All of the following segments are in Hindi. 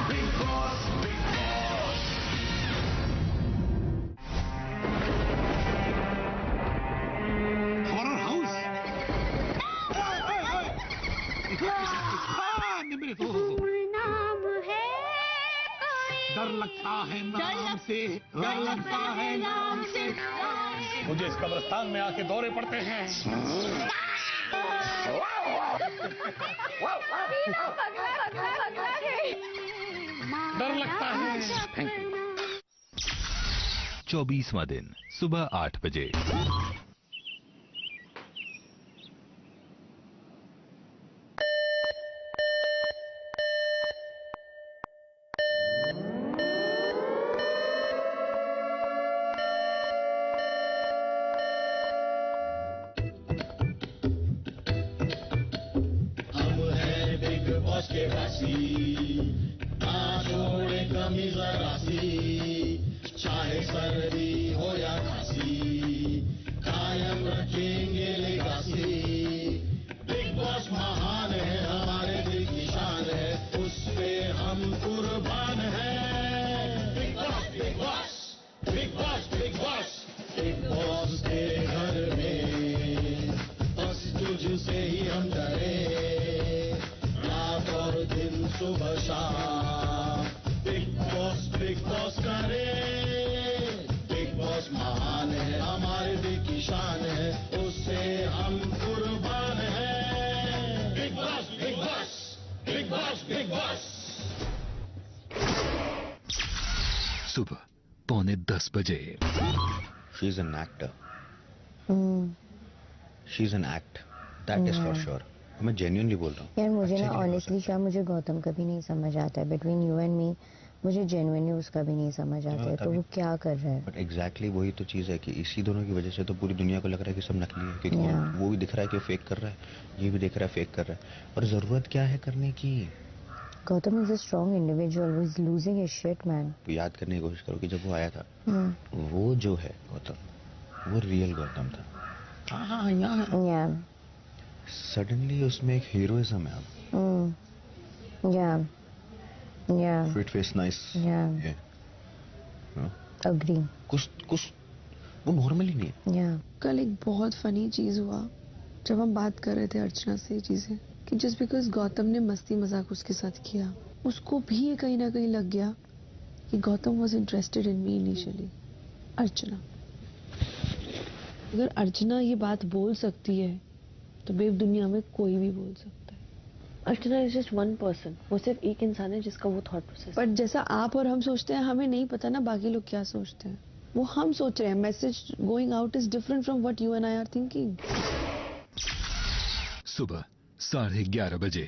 Horror house. नाम है डर लगता है नाम से, डर लगता है नाम से। मुझे इस कब्रिस्तान में आके दौरे पड़ते हैं। डर लगता है। Thank you. 24वां दिन सुबह 8 बजे। के वासी ना छोड़े कमी जरा सी, चाहे सर्दी हो या खांसी, कायम रखेंगे लेगासी। बिग बॉस महान है, हमारे दिल की शान है, उस पे हम कुर्बान हैं। Big boss, big boss, big boss, big boss, big boss तेरे घर में, बस तुझसे ही हम डरे, और दिन सुबह शाम। बिग बॉस करे, बिग बॉस महान है, हमारे दिल की शान है, उससे हम कुर्बान हैं। Big boss, big boss, big boss, big boss. सुबह 9:45 बजे। She is an actor. She is an act. That is for sure. मैं जेन्युइनली बोल रहा हूँ यार। मुझे ना ऑनेस्टली शायद मुझे गौतम कभी नहीं समझ आता है। बिटवीन यू एंड मी मुझे जेन्युइनली उसका भी नहीं समझ आता है। तो वो क्या कर रहा है? बट एग्जैक्टली वही तो चीज़ है कि इसी दोनों की वजह से तो पूरी दुनिया को लग रहा है कि सब नकली है, क्योंकि वो भी दिख रहा है कि फेक कर रहा है, ये भी दिख रहा है फेक कर रहा है। और जरूरत क्या है करने की? Gautam is a strong individual, who is losing his shit man. याद करने की कोशिश करो कि जब वो आया था, वो जो है गौतम, वो रियल गौतम था। हाँ, सडनली उसमें एक हीरोइज्म है। Sweet face, nice, agree. कुछ वो नॉर्मल ही नहीं है। कल एक बहुत फनी चीज हुआ जब हम बात कर रहे थे अर्चना से ये चीजें, कि जस्ट बिकॉज गौतम ने मस्ती मजाक उसके साथ किया, उसको भी ये कहीं ना कहीं लग गया कि Gautam was interested in me initially. Archana, अगर अर्चना ये बात बोल सकती है तो बेब दुनिया में कोई भी बोल सकता है। अर्चना इज जस्ट वन पर्सन, वो सिर्फ एक इंसान है जिसका वो थॉट प्रोसेस। बट जैसा आप और हम सोचते हैं, हमें नहीं पता ना बाकी लोग क्या सोचते हैं। वो हम सोच रहे हैं, message going out is different from what you and I R thinking. सुबह 11:30 बजे।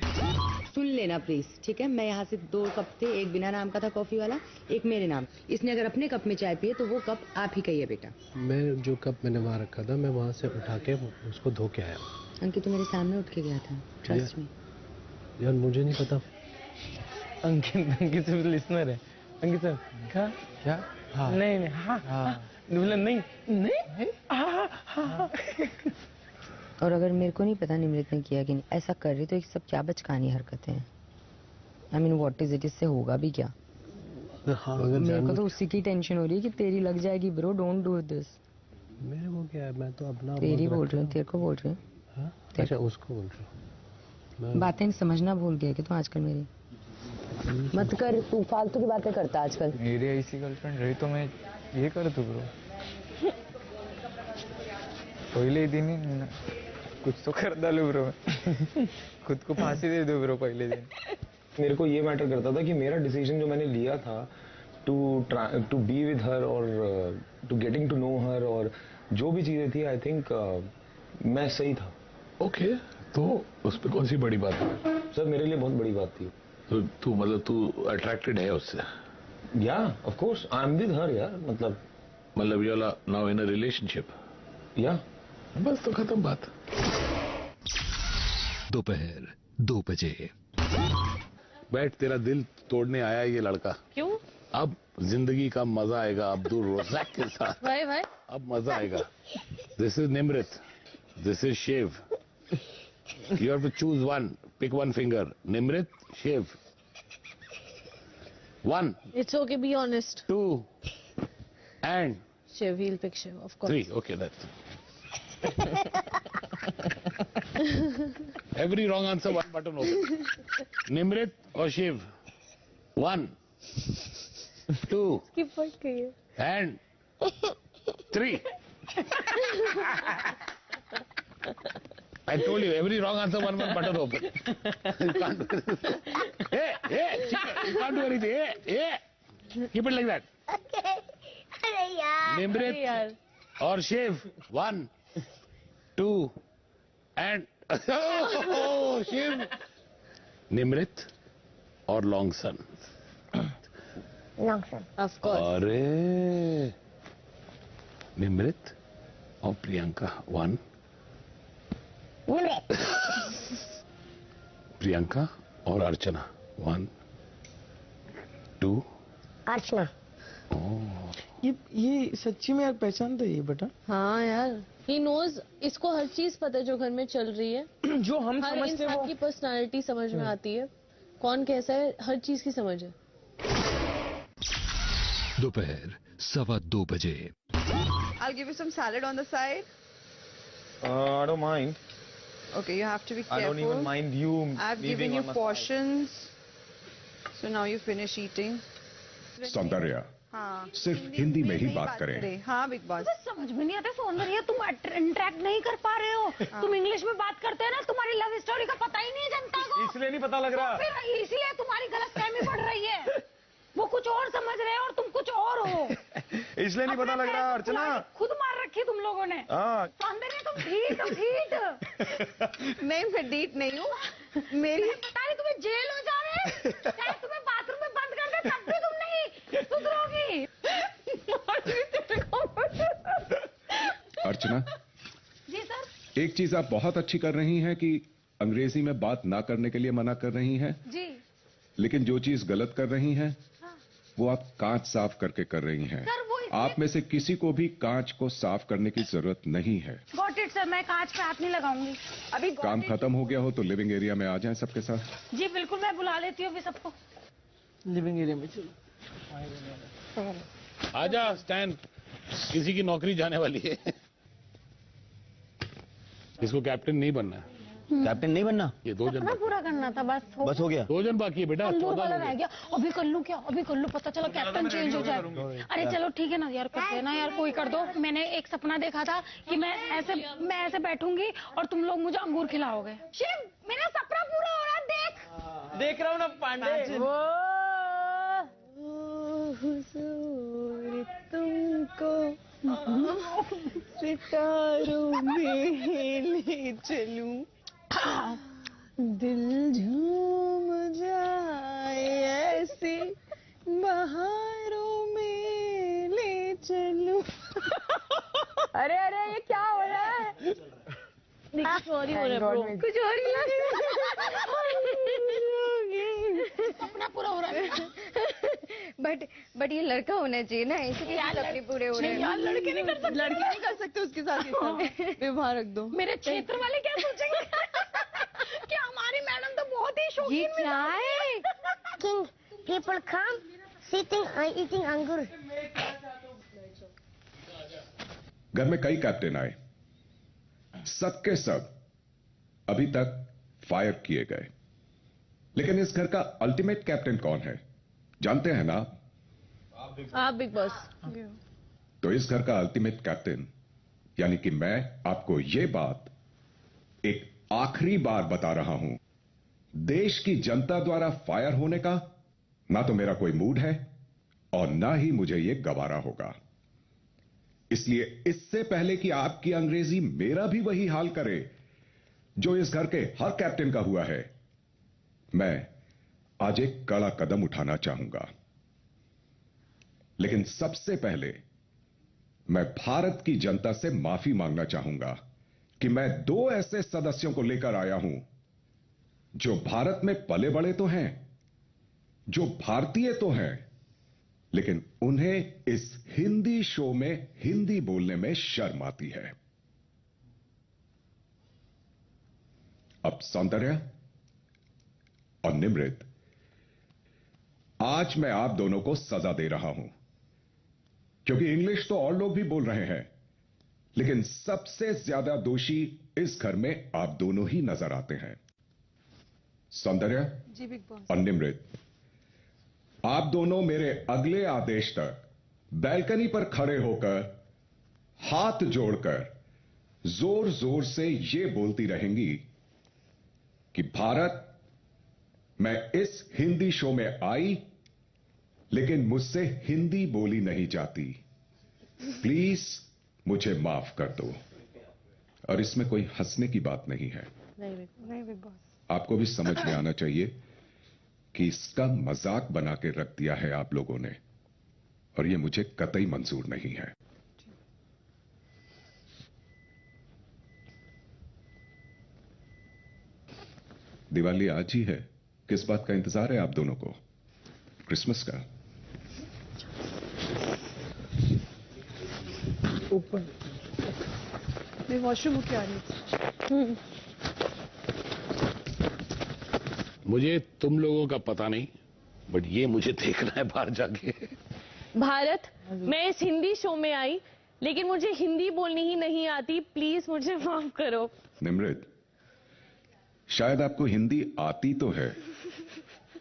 सुन लेना प्लीज, ठीक है? मैं यहाँ से 2 कप थे, एक बिना नाम का था कॉफी वाला, एक मेरे नाम। इसने अगर अपने कप में चाय पिए तो वो कप आप ही का ही है बेटा। मैं जो कप मैंने वहाँ रखा था, मैं वहाँ से उठा के उसको धो के आया। अंकित तो मेरे सामने उठ के गया था, ट्रस्ट मी। यार मुझे नहीं पता। अंकित सिर्फ लिसनर है। अंकित सर क्या? हाँ नहीं नहीं हाँ नहीं और अगर मेरे को नहीं पता निमृत ने किया कि नहीं, ऐसा कर रही तो ये सब क्या बचकानी हरकतें हैं? I mean what is it? इससे होगा भी क्या? हाँ, मेरे को तो उसी की टेंशन हो रही है कि तेरी लग जाएगी। Bro don't do this. मेरे को क्या है, मैं तो अपना तेरी बोल रही हूँ, तेरे को बोल रही हूँ। अच्छा उसको बोल रहा हूँ। बातें समझना भूल गया कि तू आजकल मेरी मत कर, तू फालतू की बातें करता आजकल। मेरी ऐसी गर्लफ्रेंड रही तो मैं ये कर दूँ ब्रो। पहले ही दिन ही कुछ तो कर डालू ब्रो। खुद को फांसी दे दो ब्रो पहले दिन। मेरे को ये मैटर करता था कि मेरा डिसीजन जो मैंने लिया था टू बी विद हर और टू गेटिंग टू नो हर और जो भी चीजें थी, आई थिंक मैं सही था। ओके, तो उस पर कौन सी बड़ी बात है? सर मेरे लिए बहुत बड़ी बात थी। तो तू मतलब तू अट्रैक्टेड है उससे? या of course I am with her यार। मतलब you are now in a relationship? या बस तो खत्म बात। दोपहर 2 बजे। बैठ, तेरा दिल तोड़ने आया ये लड़का। क्यों? अब जिंदगी का मजा आएगा अब्दुल रज़ाक के साथ। भाई अब मजा आएगा। This is Nimrit, this is Shiv. You have to choose one, pick one finger. Nimrit, Shiv. 1, It's okay, be honest. 2, and Shiv, he'll pick Shiv, of course. 3. Okay, that's every wrong answer, one button open. Nimrit or Shiv? 1, 2, Skip what kaya? and 3. I told you, every wrong answer, one button open. You can't do it. Hey, you can't do anything. Hey. Keep it like that. Okay. अरे यार. Nimrit or Shiv? 1, 2, and oh, Shiv. Nimrit or Longson? Longson. Of course. अरे Nimrit or Priyanka? 1. Nimrit. Priyanka or Archana? 1, 2. Archana. ये सच्ची में यार पहचानता है ये बेटा? हाँ यार, he knows, इसको हर चीज पता है जो घर में चल रही है. जो हम हर समझते इंसान वो की पर्सनालिटी समझ में आती है, कौन कैसा है, हर चीज की समझ है. दोपहर 1:15 बजे. I'll give you some salad on the side. I don't mind. Okay, you have to be careful. I don't even mind you. I've given leaving you on my portions. So now you finish eating. Soundarya, हाँ. सिर्फ हिंदी में ही बात करें. हाँ बिग बॉस. मुझे समझ में नहीं आता सौंदर्या, तुम इंटरेक्ट नहीं कर पा रहे हो. तुम इंग्लिश में बात करते हैं ना, तुम्हारी लव स्टोरी का पता ही नहीं है जनता को. इसलिए नहीं पता लग रहा. फिर इसलिए तुम्हारी गलतफहमी बढ़ रही है. वो कुछ और समझ रहे हो और तुम कुछ और हो. इसलिए नहीं पता लग रहा अर्चना. खुद मार रखी तुम लोगों ने. सौंदर्या तुम ढीठ. नहीं मैं ढीठ नहीं हूँ. मेरी पता नहीं तुम्हें जेल हो जावे, चाहे तुम्हें बाथरूम में बंद कर दे तब भी तुम नहीं सुधरोगी. अर्चना जी सर. एक चीज आप बहुत अच्छी कर रही हैं कि अंग्रेजी में बात ना करने के लिए मना कर रही हैं. जी. लेकिन जो चीज गलत कर रही हैं वो आप कांच साफ करके कर रही हैं. सर वो आप में से किसी को भी कांच को साफ करने की जरूरत नहीं है. गॉट इट सर, मैं कांच पे हाथ नहीं लगाऊंगी. अभी काम खत्म हो गया हो तो लिविंग एरिया में आ जाएं सबके साथ. जी बिल्कुल, मैं बुला लेती हूँ अभी सबको. लिविंग एरिया में चलो. आजा स्टैन, किसी की नौकरी जाने वाली है. इसको कैप्टन नहीं बनना है. कैप्टन नहीं बनना. ये 2 जन पूरा करना था बस. बस हो गया. 2 जन बाकी है बेटा. 14 रह गया. अभी कर लूँ क्या? अभी कर लूँ, पता चला कैप्टन चेंज हो जाए. अरे चलो ठीक है ना यार, कर देना यार, कोई कर दो. मैंने एक सपना देखा था कि मैं ऐसे बैठूंगी और तुम लोग मुझे अंगूर खिलाओगे. शिव, मेरा सपना पूरा हो रहा है. देख रहा हूँ ना पांडे. तुमको सितारों में ले चलूं, दिल झूम जाए ऐसे बहारों में ले चलूं. अरे ये क्या हो रहा है? कुछ और ही हो रहा है ब्रो. कुछ और ही लग रहा है. सपना पूरा हो रहा है. बट ये लड़का होना चाहिए ना, इसलिए सपने पूरे हो रहे हैं. यार लड़के नहीं कर सकते. लड़के नहीं कर सकते उसके साथ. व्यवहार रख दो. मेरे क्षेत्र वाले क्या सोचेंगे कि हमारी मैडम तो बहुत ही शौकीन क्या है? people come sitting eating अंगूर. घर में कई कैप्टन आए, सबके सब अभी तक फायर किए गए. लेकिन इस घर का अल्टीमेट कैप्टन कौन है जानते हैं ना? आप बिग बॉस. तो इस घर का अल्टीमेट कैप्टन यानी कि मैं आपको ये बात एक आखिरी बार बता रहा हूं. देश की जनता द्वारा फायर होने का ना तो मेरा कोई मूड है और ना ही मुझे यह गवारा होगा. इसलिए इससे पहले कि आपकी अंग्रेजी मेरा भी वही हाल करे जो इस घर के हर कैप्टन का हुआ है, मैं आज एक कड़ा कदम उठाना चाहूंगा. लेकिन सबसे पहले मैं भारत की जनता से माफी मांगना चाहूंगा कि मैं 2 ऐसे सदस्यों को लेकर आया हूं जो भारत में पले बड़े तो हैं, जो भारतीय तो हैं, लेकिन उन्हें इस हिंदी शो में हिंदी बोलने में शर्म आती है. अब सौंदर्या और निमृत, आज मैं आप दोनों को सजा दे रहा हूं, क्योंकि इंग्लिश तो और लोग भी बोल रहे हैं, लेकिन सबसे ज्यादा दोषी इस घर में आप दोनों ही नजर आते हैं। सौंदर्य जी बिग बॉस। और निमृत, आप दोनों मेरे अगले आदेश तक बैल्कनी पर खड़े होकर हाथ जोड़कर जोर जोर से ये बोलती रहेंगी कि भारत, मैं इस हिंदी शो में आई लेकिन मुझसे हिंदी बोली नहीं जाती, प्लीज मुझे माफ कर दो। और इसमें कोई हंसने की बात नहीं है। नहीं बिग बॉस। आपको भी समझ में आना चाहिए कि इसका मजाक बना के रख दिया है आप लोगों ने, और ये मुझे कतई मंजूर नहीं है। दिवाली आज ही है, किस बात का इंतजार है आप दोनों को? क्रिसमस का? ऊपर मैं वॉशरूम होके आ रही हूँ। मुझे तुम लोगों का पता नहीं, बट ये मुझे देखना है बाहर जाके। भारत, मैं इस हिंदी शो में आई लेकिन मुझे हिंदी बोलनी ही नहीं आती, प्लीज मुझे माफ करो। निमृत, शायद आपको हिंदी आती तो है,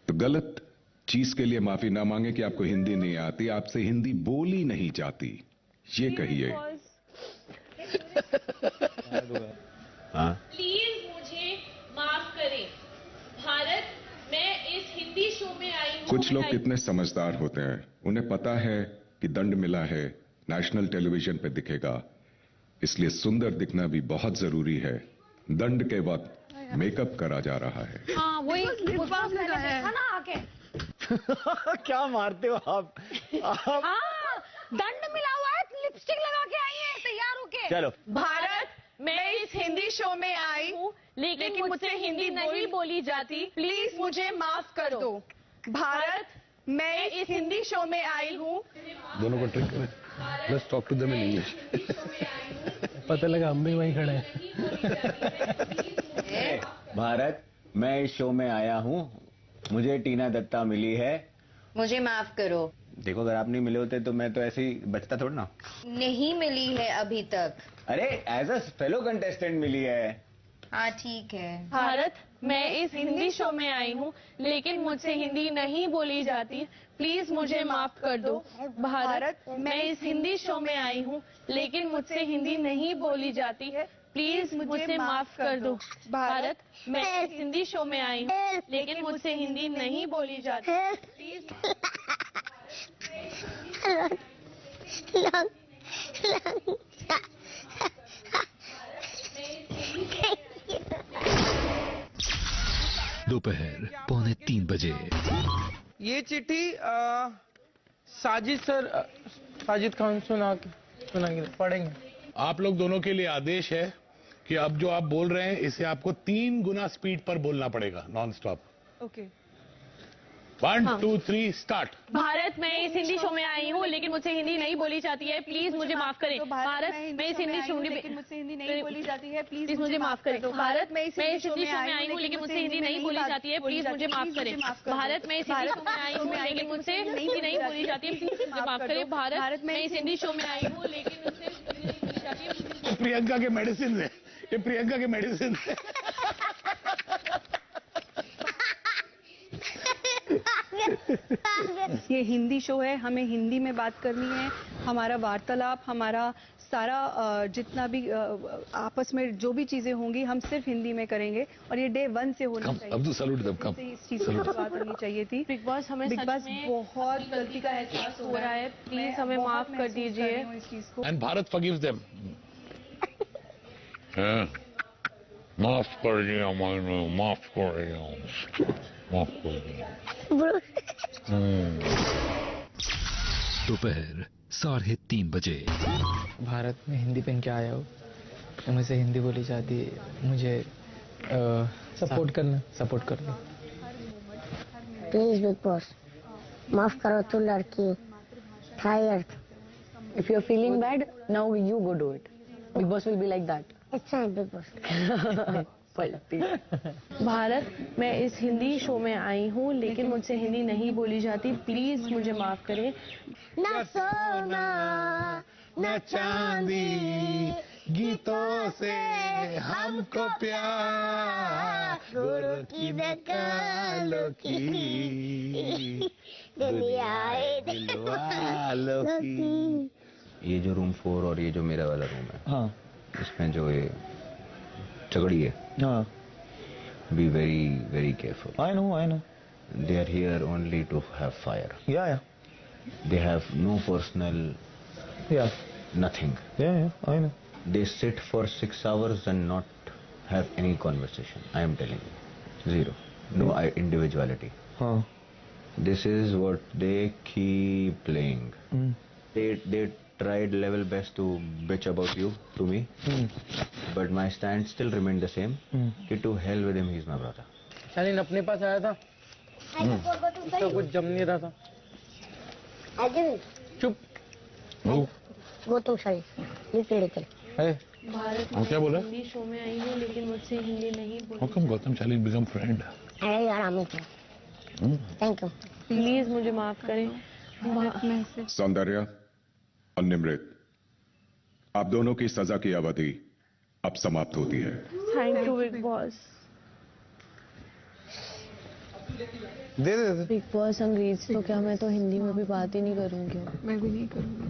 तो गलत चीज के लिए माफी ना मांगे कि आपको हिंदी नहीं आती, आपसे हिंदी बोली नहीं जाती, ये कहिए। हाँ, प्लीज मुझे माफ करें। भारत, मैं इस हिंदी शो में आई हूँ। कुछ लोग कितने समझदार होते हैं, उन्हें पता है कि दंड मिला है, नेशनल टेलीविजन पे दिखेगा, इसलिए सुंदर दिखना भी बहुत जरूरी है। दंड के वक्त मेकअप करा जा रहा है। हाँ वही मैंने देखा ना आके। क्या मारते हो आप? हाँ दंड मिला हुआ है, लिपस्टिक लगा के आई है तैयार होके। चलो। भारत, मैं इस हिंदी शो में आई हूँ लेकिन मुझसे हिंदी नहीं बोली जाती, प्लीज मुझे माफ कर दो। भारत, मैं इस हिंदी शो में आई हूँ। दोनों को ट्रिक करें। Let's talk to them in English. पता लगा हम भी वहीं खड़े हैं। भारत, मैं इस शो में आया हूँ, मुझे टीना दत्ता मिली है, मुझे माफ करो। देखो अगर आप नहीं मिले होते तो मैं तो ऐसे ही बचता थोड़ा ना। नहीं मिली है अभी तक। अरे एज अ फेलो कंटेस्टेंट मिली है। हाँ ठीक है। भारत, मैं इस हिंदी शो में आई हूँ लेकिन मुझसे हिंदी नहीं बोली जाती, प्लीज मुझे माफ कर दो। भारत, मैं इस हिंदी शो में आई हूँ लेकिन मुझसे हिंदी नहीं बोली जाती है, प्लीज मुझे माफ कर दो। भारत, मैं इस हिंदी शो में आई हूँ लेकिन मुझसे हिंदी नहीं बोली जाती, प्लीज। दोपहर 2:45 बजे। ये चिट्ठी साजिद सर, साजिद खान सुना के पढ़ेंगे। आप लोग दोनों के लिए आदेश है कि अब जो आप बोल रहे हैं इसे आपको 3 गुना स्पीड पर बोलना पड़ेगा, non stop. Okay 1 2 3 start. Bharat, मैं इस हिंदी शो में आई हूँ लेकिन मुझसे हिंदी नहीं बोली जाती है, प्लीज मुझे माफ करें। भारत, मैं इस हिंदी शो में लेकिन मुझसे हिंदी नहीं बोली जाती है, प्लीज मुझे माफ करें। भारत, मैं इस हिंदी शो में आई हूँ लेकिन मुझसे हिंदी नहीं बोली जाती है, प्लीज मुझे माफ करें। भारत, मैं इस हिंदी शो में आई हूँ लेकिन मुझसे हिंदी नहीं बोली जाती है, प्लीज मुझे माफ करें। भारत, मैं इस हिंदी शो में आई हूँ लेकिन मुझसे हिंदी नहीं बोली जाती है। प्रियंका के मेडिसिन है, ये प्रियंका के मेडिसिन है। ये हिंदी शो है, हमें हिंदी में बात करनी है। हमारा वार्तालाप, हमारा सारा जितना भी आपस में जो भी चीजें होंगी हम सिर्फ हिंदी में करेंगे, और ये डे 1 से होना चाहिए। अब तो सैल्यूट दम कम। इस चीज की बात होनी चाहिए थी। बिग बॉस, हमें बिग सच बॉस में बहुत गलती का एहसास हो रहा है, प्लीज हमें माफ कर दीजिए। इस चीज को। And Bharat forgives them. माफ कर दिया मैंने, माफ कर दिया, माफ कर दिया। दोपहर 3:30 बजे। भारत में हिंदी पहन के आया हो, तो मुझसे हिंदी बोली जाती है, मुझे सपोर्ट करना। प्लीज बिग बॉस माफ करो, तू लड़की tired. If you're feeling bad, now you go do it. Big Boss will be like that. It's not big boss. पलटी। भारत, मैं इस हिंदी शो में आई हूँ लेकिन मुझसे हिंदी नहीं बोली जाती, प्लीज मुझे माफ करें। न सोना न चांदी, गीतों से हमको प्यार, गोरों की न कालों की, दुनियाए दिल वालों की। ये जो रूम 4 और ये जो मेरा वाला रूम है, हाँ, इसमें जो ये चगड़ी है, हाँ, be very very careful. I know. They are here only to have fire. Yeah. They have no personal, Yeah. nothing. Yeah, I know. They sit for 6 hours and not have any conversation. I am telling you, zero, no individuality. Huh. This is what they keep playing. Mm. They tried level best to bitch about you to me, but my stand still remained the same. कि to hell with him, he's my brother. शालीन अपने पास आया था, उसका कुछ जम नहीं रहा था। चुप। वो तो सही निकल। भारत, वो क्या बोला? हिंदी शो में आई हूँ लेकिन मुझसे हिंदी नहीं बोली। How come Gautam Shaleen become friend? अरे यार अमित, थैंक यू। प्लीज मुझे माफ करें। भारत में से सौंदर्य और निमृत, आप दोनों की सजा की अवधि अब समाप्त होती है। Thank you Bigg boss. They big boss अंग्रेजी तो क्या मैं तो हिंदी में भी बात ही नहीं करूंगी। मैं भी नहीं करूंगी।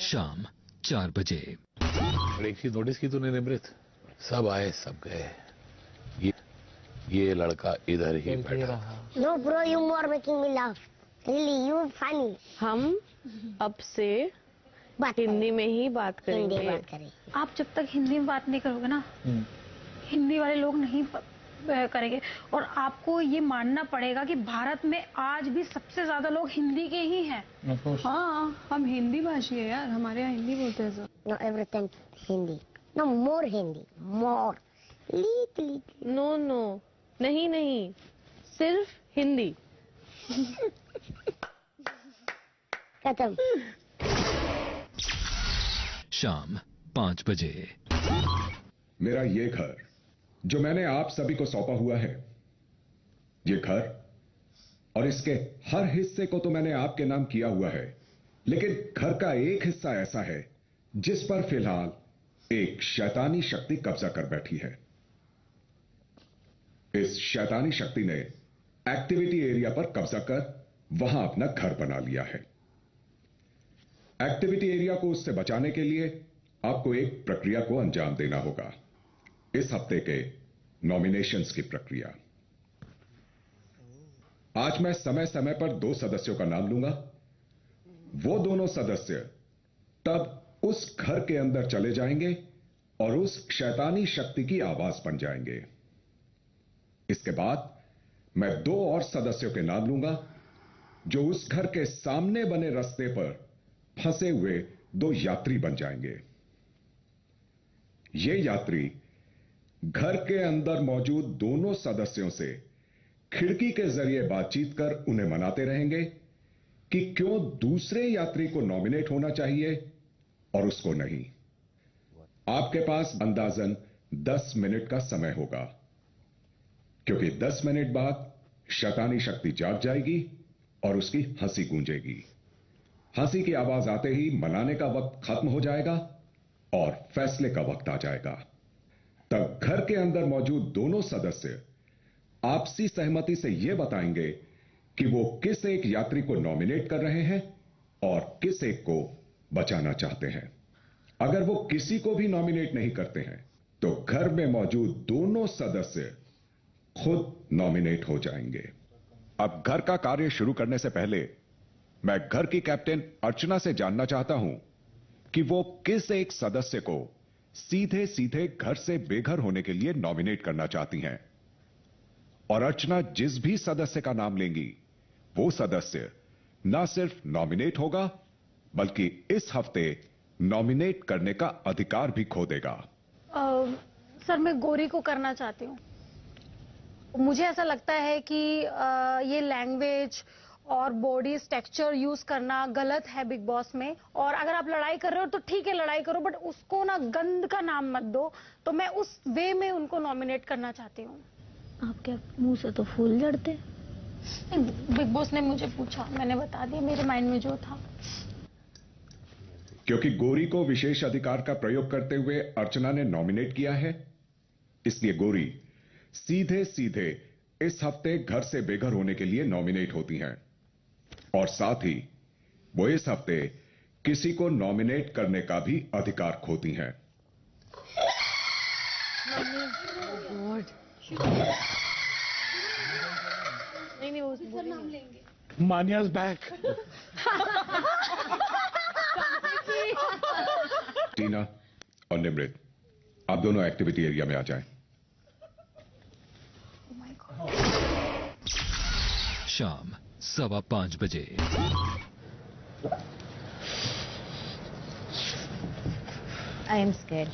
शाम 4 बजे। एक चीज नोटिस की तूने निमृत, सब आए सब गए, ये लड़का इधर ही बैठा। No bro, you more making me laugh, really you funny. हम अब से हिंदी में ही बात करेंगे। आप जब तक हिंदी में बात नहीं करोगे ना, हिंदी वाले लोग नहीं करेंगे। और आपको ये मानना पड़ेगा कि भारत में आज भी सबसे ज्यादा लोग हिंदी के ही हैं। हाँ, हम हिंदी भाषी है यार, हमारे यहाँ हिंदी बोलते हैं। नो एवरीथिंग हिंदी, नो मोर हिंदी, मोर लिटिल। नो नहीं, सिर्फ हिंदी। खत्म। शाम 5 बजे। मेरा ये घर जो मैंने आप सभी को सौंपा हुआ है, ये घर और इसके हर हिस्से को तो मैंने आपके नाम किया हुआ है, लेकिन घर का एक हिस्सा ऐसा है जिस पर फिलहाल एक शैतानी शक्ति कब्जा कर बैठी है। इस शैतानी शक्ति ने एक्टिविटी एरिया पर कब्जा कर वहां अपना घर बना लिया है। एक्टिविटी एरिया को उससे बचाने के लिए आपको एक प्रक्रिया को अंजाम देना होगा, इस हफ्ते के नॉमिनेशंस की प्रक्रिया। आज मैं समय समय पर 2 सदस्यों का नाम लूंगा। वो दोनों सदस्य तब उस घर के अंदर चले जाएंगे और उस शैतानी शक्ति की आवाज बन जाएंगे। इसके बाद मैं 2 और सदस्यों के नाम लूंगा जो उस घर के सामने बने रास्ते पर फंसे हुए 2 यात्री बन जाएंगे। ये यात्री घर के अंदर मौजूद दोनों सदस्यों से खिड़की के जरिए बातचीत कर उन्हें मनाते रहेंगे कि क्यों दूसरे यात्री को नॉमिनेट होना चाहिए और उसको नहीं। आपके पास अंदाजन 10 मिनट का समय होगा, क्योंकि 10 मिनट बाद शैतानी शक्ति जाग जाएगी और उसकी हंसी गूंजेगी। हंसी की आवाज आते ही मनाने का वक्त खत्म हो जाएगा और फैसले का वक्त आ जाएगा। तब घर के अंदर मौजूद दोनों सदस्य आपसी सहमति से यह बताएंगे कि वो किस एक यात्री को नॉमिनेट कर रहे हैं और किस एक को बचाना चाहते हैं। अगर वो किसी को भी नॉमिनेट नहीं करते हैं तो घर में मौजूद दोनों सदस्य खुद नॉमिनेट हो जाएंगे। अब घर का कार्य शुरू करने से पहले मैं घर की कैप्टन अर्चना से जानना चाहता हूं कि वो किस एक सदस्य को सीधे सीधे घर से बेघर होने के लिए नॉमिनेट करना चाहती हैं। और अर्चना जिस भी सदस्य का नाम लेंगी वो सदस्य ना सिर्फ नॉमिनेट होगा बल्कि इस हफ्ते नॉमिनेट करने का अधिकार भी खो देगा। सर, मैं गौरी को करना चाहती हूँ। मुझे ऐसा लगता है कि ये लैंग्वेज और बॉडी स्ट्रक्चर यूज करना गलत है बिग बॉस में। और अगर आप लड़ाई कर रहे हो तो ठीक है लड़ाई करो, बट उसको ना गंद का नाम मत दो। तो मैं उस वे में उनको नॉमिनेट करना चाहती हूँ। आपके मुंह से तो फूल झड़ते। बिग बॉस ने मुझे पूछा, मैंने बता दिया मेरे माइंड में जो था। क्योंकि गोरी को विशेष अधिकार का प्रयोग करते हुए अर्चना ने नॉमिनेट किया है, इसलिए गोरी सीधे सीधे इस हफ्ते घर से बेघर होने के लिए नॉमिनेट होती हैं और साथ ही वो इस हफ्ते किसी को नॉमिनेट करने का भी अधिकार खोती हैं। नहीं वो नाम लेंगे। मानिया's back। टीना और निमृत, आप दोनों एक्टिविटी एरिया में आ जाएं। शाम 5:15 बजे। I am scared.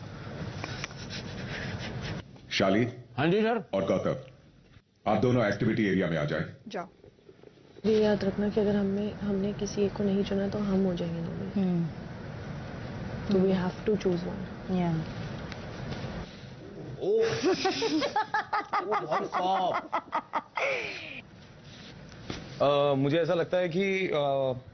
शाली। हाँ जी सर। और गौतम, आप दोनों एक्टिविटी एरिया में आ जाएं। जाओ। ये याद रखना कि अगर हमने किसी एक को नहीं चुना तो हम हो जाएंगे नॉमिनेट। तो we have to choose one. या मुझे ऐसा लगता है कि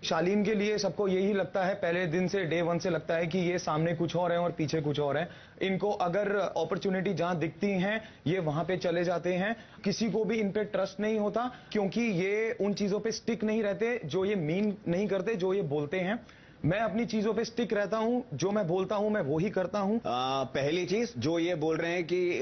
शालीन के लिए सबको यही लगता है, पहले दिन से डे 1 से लगता है कि ये सामने कुछ और है और पीछे कुछ और है। इनको अगर अपॉर्चुनिटी जहां दिखती हैं ये वहां पे चले जाते हैं। किसी को भी इन पे ट्रस्ट नहीं होता क्योंकि ये उन चीजों पे स्टिक नहीं रहते जो ये मीन नहीं करते, जो ये बोलते हैं। मैं अपनी चीजों पे स्टिक रहता हूं, जो मैं बोलता हूं मैं वो ही करता हूं। पहली चीज जो ये बोल रहे हैं कि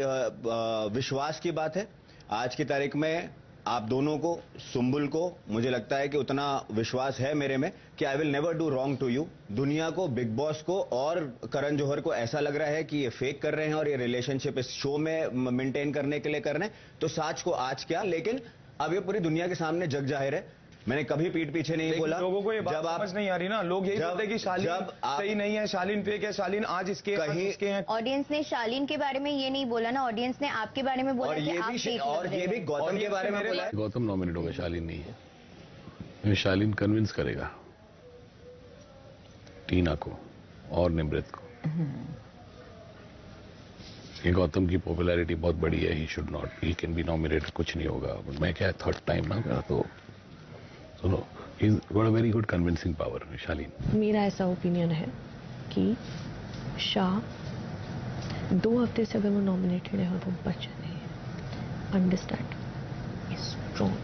विश्वास की बात है, आज की तारीख में आप दोनों को, सुम्बुल को, मुझे लगता है कि उतना विश्वास है मेरे में कि I will never do wrong to you. दुनिया को, बिग बॉस को और करण जौहर को ऐसा लग रहा है कि ये फेक कर रहे हैं और ये रिलेशनशिप इस शो में मेंटेन करने के लिए कर रहे हैं, तो साच को आज क्या, लेकिन अब ये पूरी दुनिया के सामने जग जाहिर है। मैंने कभी पीठ पीछे नहीं बोला। लोगों को ये बात समझ नहीं आ रही ना, लोग यही बोलते हैं कि शालीन सही नहीं है, शालीन फेक है, शालीन आज इसके हैं। ऑडियंस ने शालीन के बारे में ये नहीं बोला ना, ऑडियंस ने आपके बारे में बोला कि आप फेक और ये भी गौतम के बारे में बोला। गौतम नॉमिनेट होगा, शालीन नहीं है। शालीन कन्विंस करेगा टीना को और निमृत को। ये गौतम की पॉपुलैरिटी बहुत बड़ी है, he should not, he can be nominated, कुछ नहीं होगा। मैं क्या 3rd टाइम ना मेरा, तो सुनो, he is got a very good convincing power. Shaleen, मेरा ऐसा ओपिनियन है कि शाह 2 हफ्ते से अगर वो नॉमिनेटेड है और वो बचा नहीं है, अंडरस्टैंड, स्ट्रॉन्ग।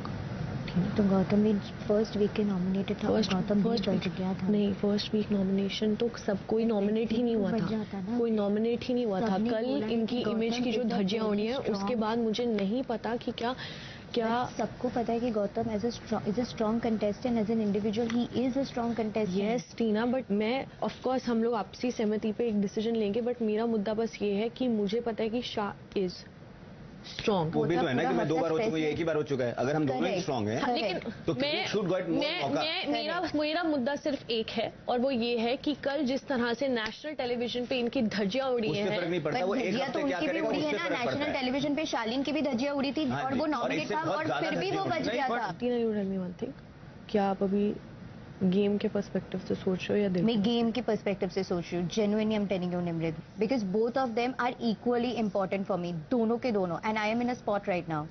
तो गौतम भी फर्स्ट वीक के नॉमिनेटेड था। गौतम फर्स्ट वीक गया था। नहीं, फर्स्ट वीक नॉमिनेशन तो सब कोई नॉमिनेट ही नहीं हुआ था, कोई नॉमिनेट ही नहीं हुआ था। कल इनकी इमेज की जो धज्जियां उड़ी है उसके बाद मुझे नहीं पता कि क्या सबको पता है कि Gautam is a strong contestant, as an individual he is a strong contestant. Yes Tina, but मैं ऑफ कोर्स हम लोग आपसी सहमति पे एक डिसीजन लेंगे, बट मेरा मुद्दा बस ये है कि मुझे पता है कि शाह इज स्ट्रॉन्ग। वो भी तो है ना कि मैं 2 बार हो चुका, ये एक ही बार हो चुका है। अगर हम दोनों ही स्ट्रॉन्ग हैं लेकिन तो मेरा मुद्दा सिर्फ एक है और वो ये है कि कल जिस तरह से नेशनल टेलीविजन पे इनकी धज्जियां उड़ी हैं, फर्क नहीं पड़ता, वो एक हफ्ते क्या करेगा उससे फर्क पड़ता है। नेशनल टेलीविजन पे शालीन की भी धज्जियां उड़ी थी और वो नॉमिनेट था और फिर भी वो बच गया था। Tina, you tell me one thing, क्या आप अभी गेम के पर्सपेक्टिव से सोच रहे हो या दिल? मैं गेम के पर्सपेक्टिव से सोच रही हूँ, genuinely I am telling you Nimrit, because both of them are equally important for me, दोनों के दोनों, and I am in a spot right now.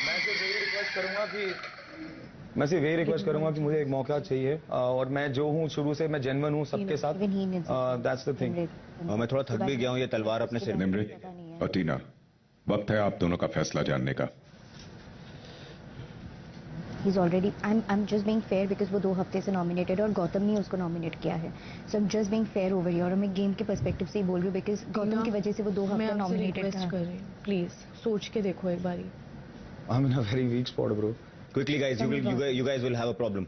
मैं सिर्फ यही रिक्वेस्ट करूंगा कि मुझे एक मौका चाहिए और मैं जो हूँ शुरू से मैं जेन्युइन हूँ सबके साथ। That's the thing. मैं थोड़ा थक भी गया हूँ ये तलवार अपने सिर में। निमृत और टीना, वक्त है आप दोनों का फैसला जानने का। He's already, I'm just being fair because वो 2 हफ्ते से नॉमिनेटेड और गौतम ने उसको नॉमिनेट किया है। So I'm just being fair over here और मैं गेम के पर्सपेक्टिव से ही बोल रही हूँ because गौतम की वजह से वो 2 हफ्ते नॉमिनेटेड था। प्लीज सोच के देखो एक बारी। I'm in a very weak spot, bro. Quickly guys, you guys will have a problem.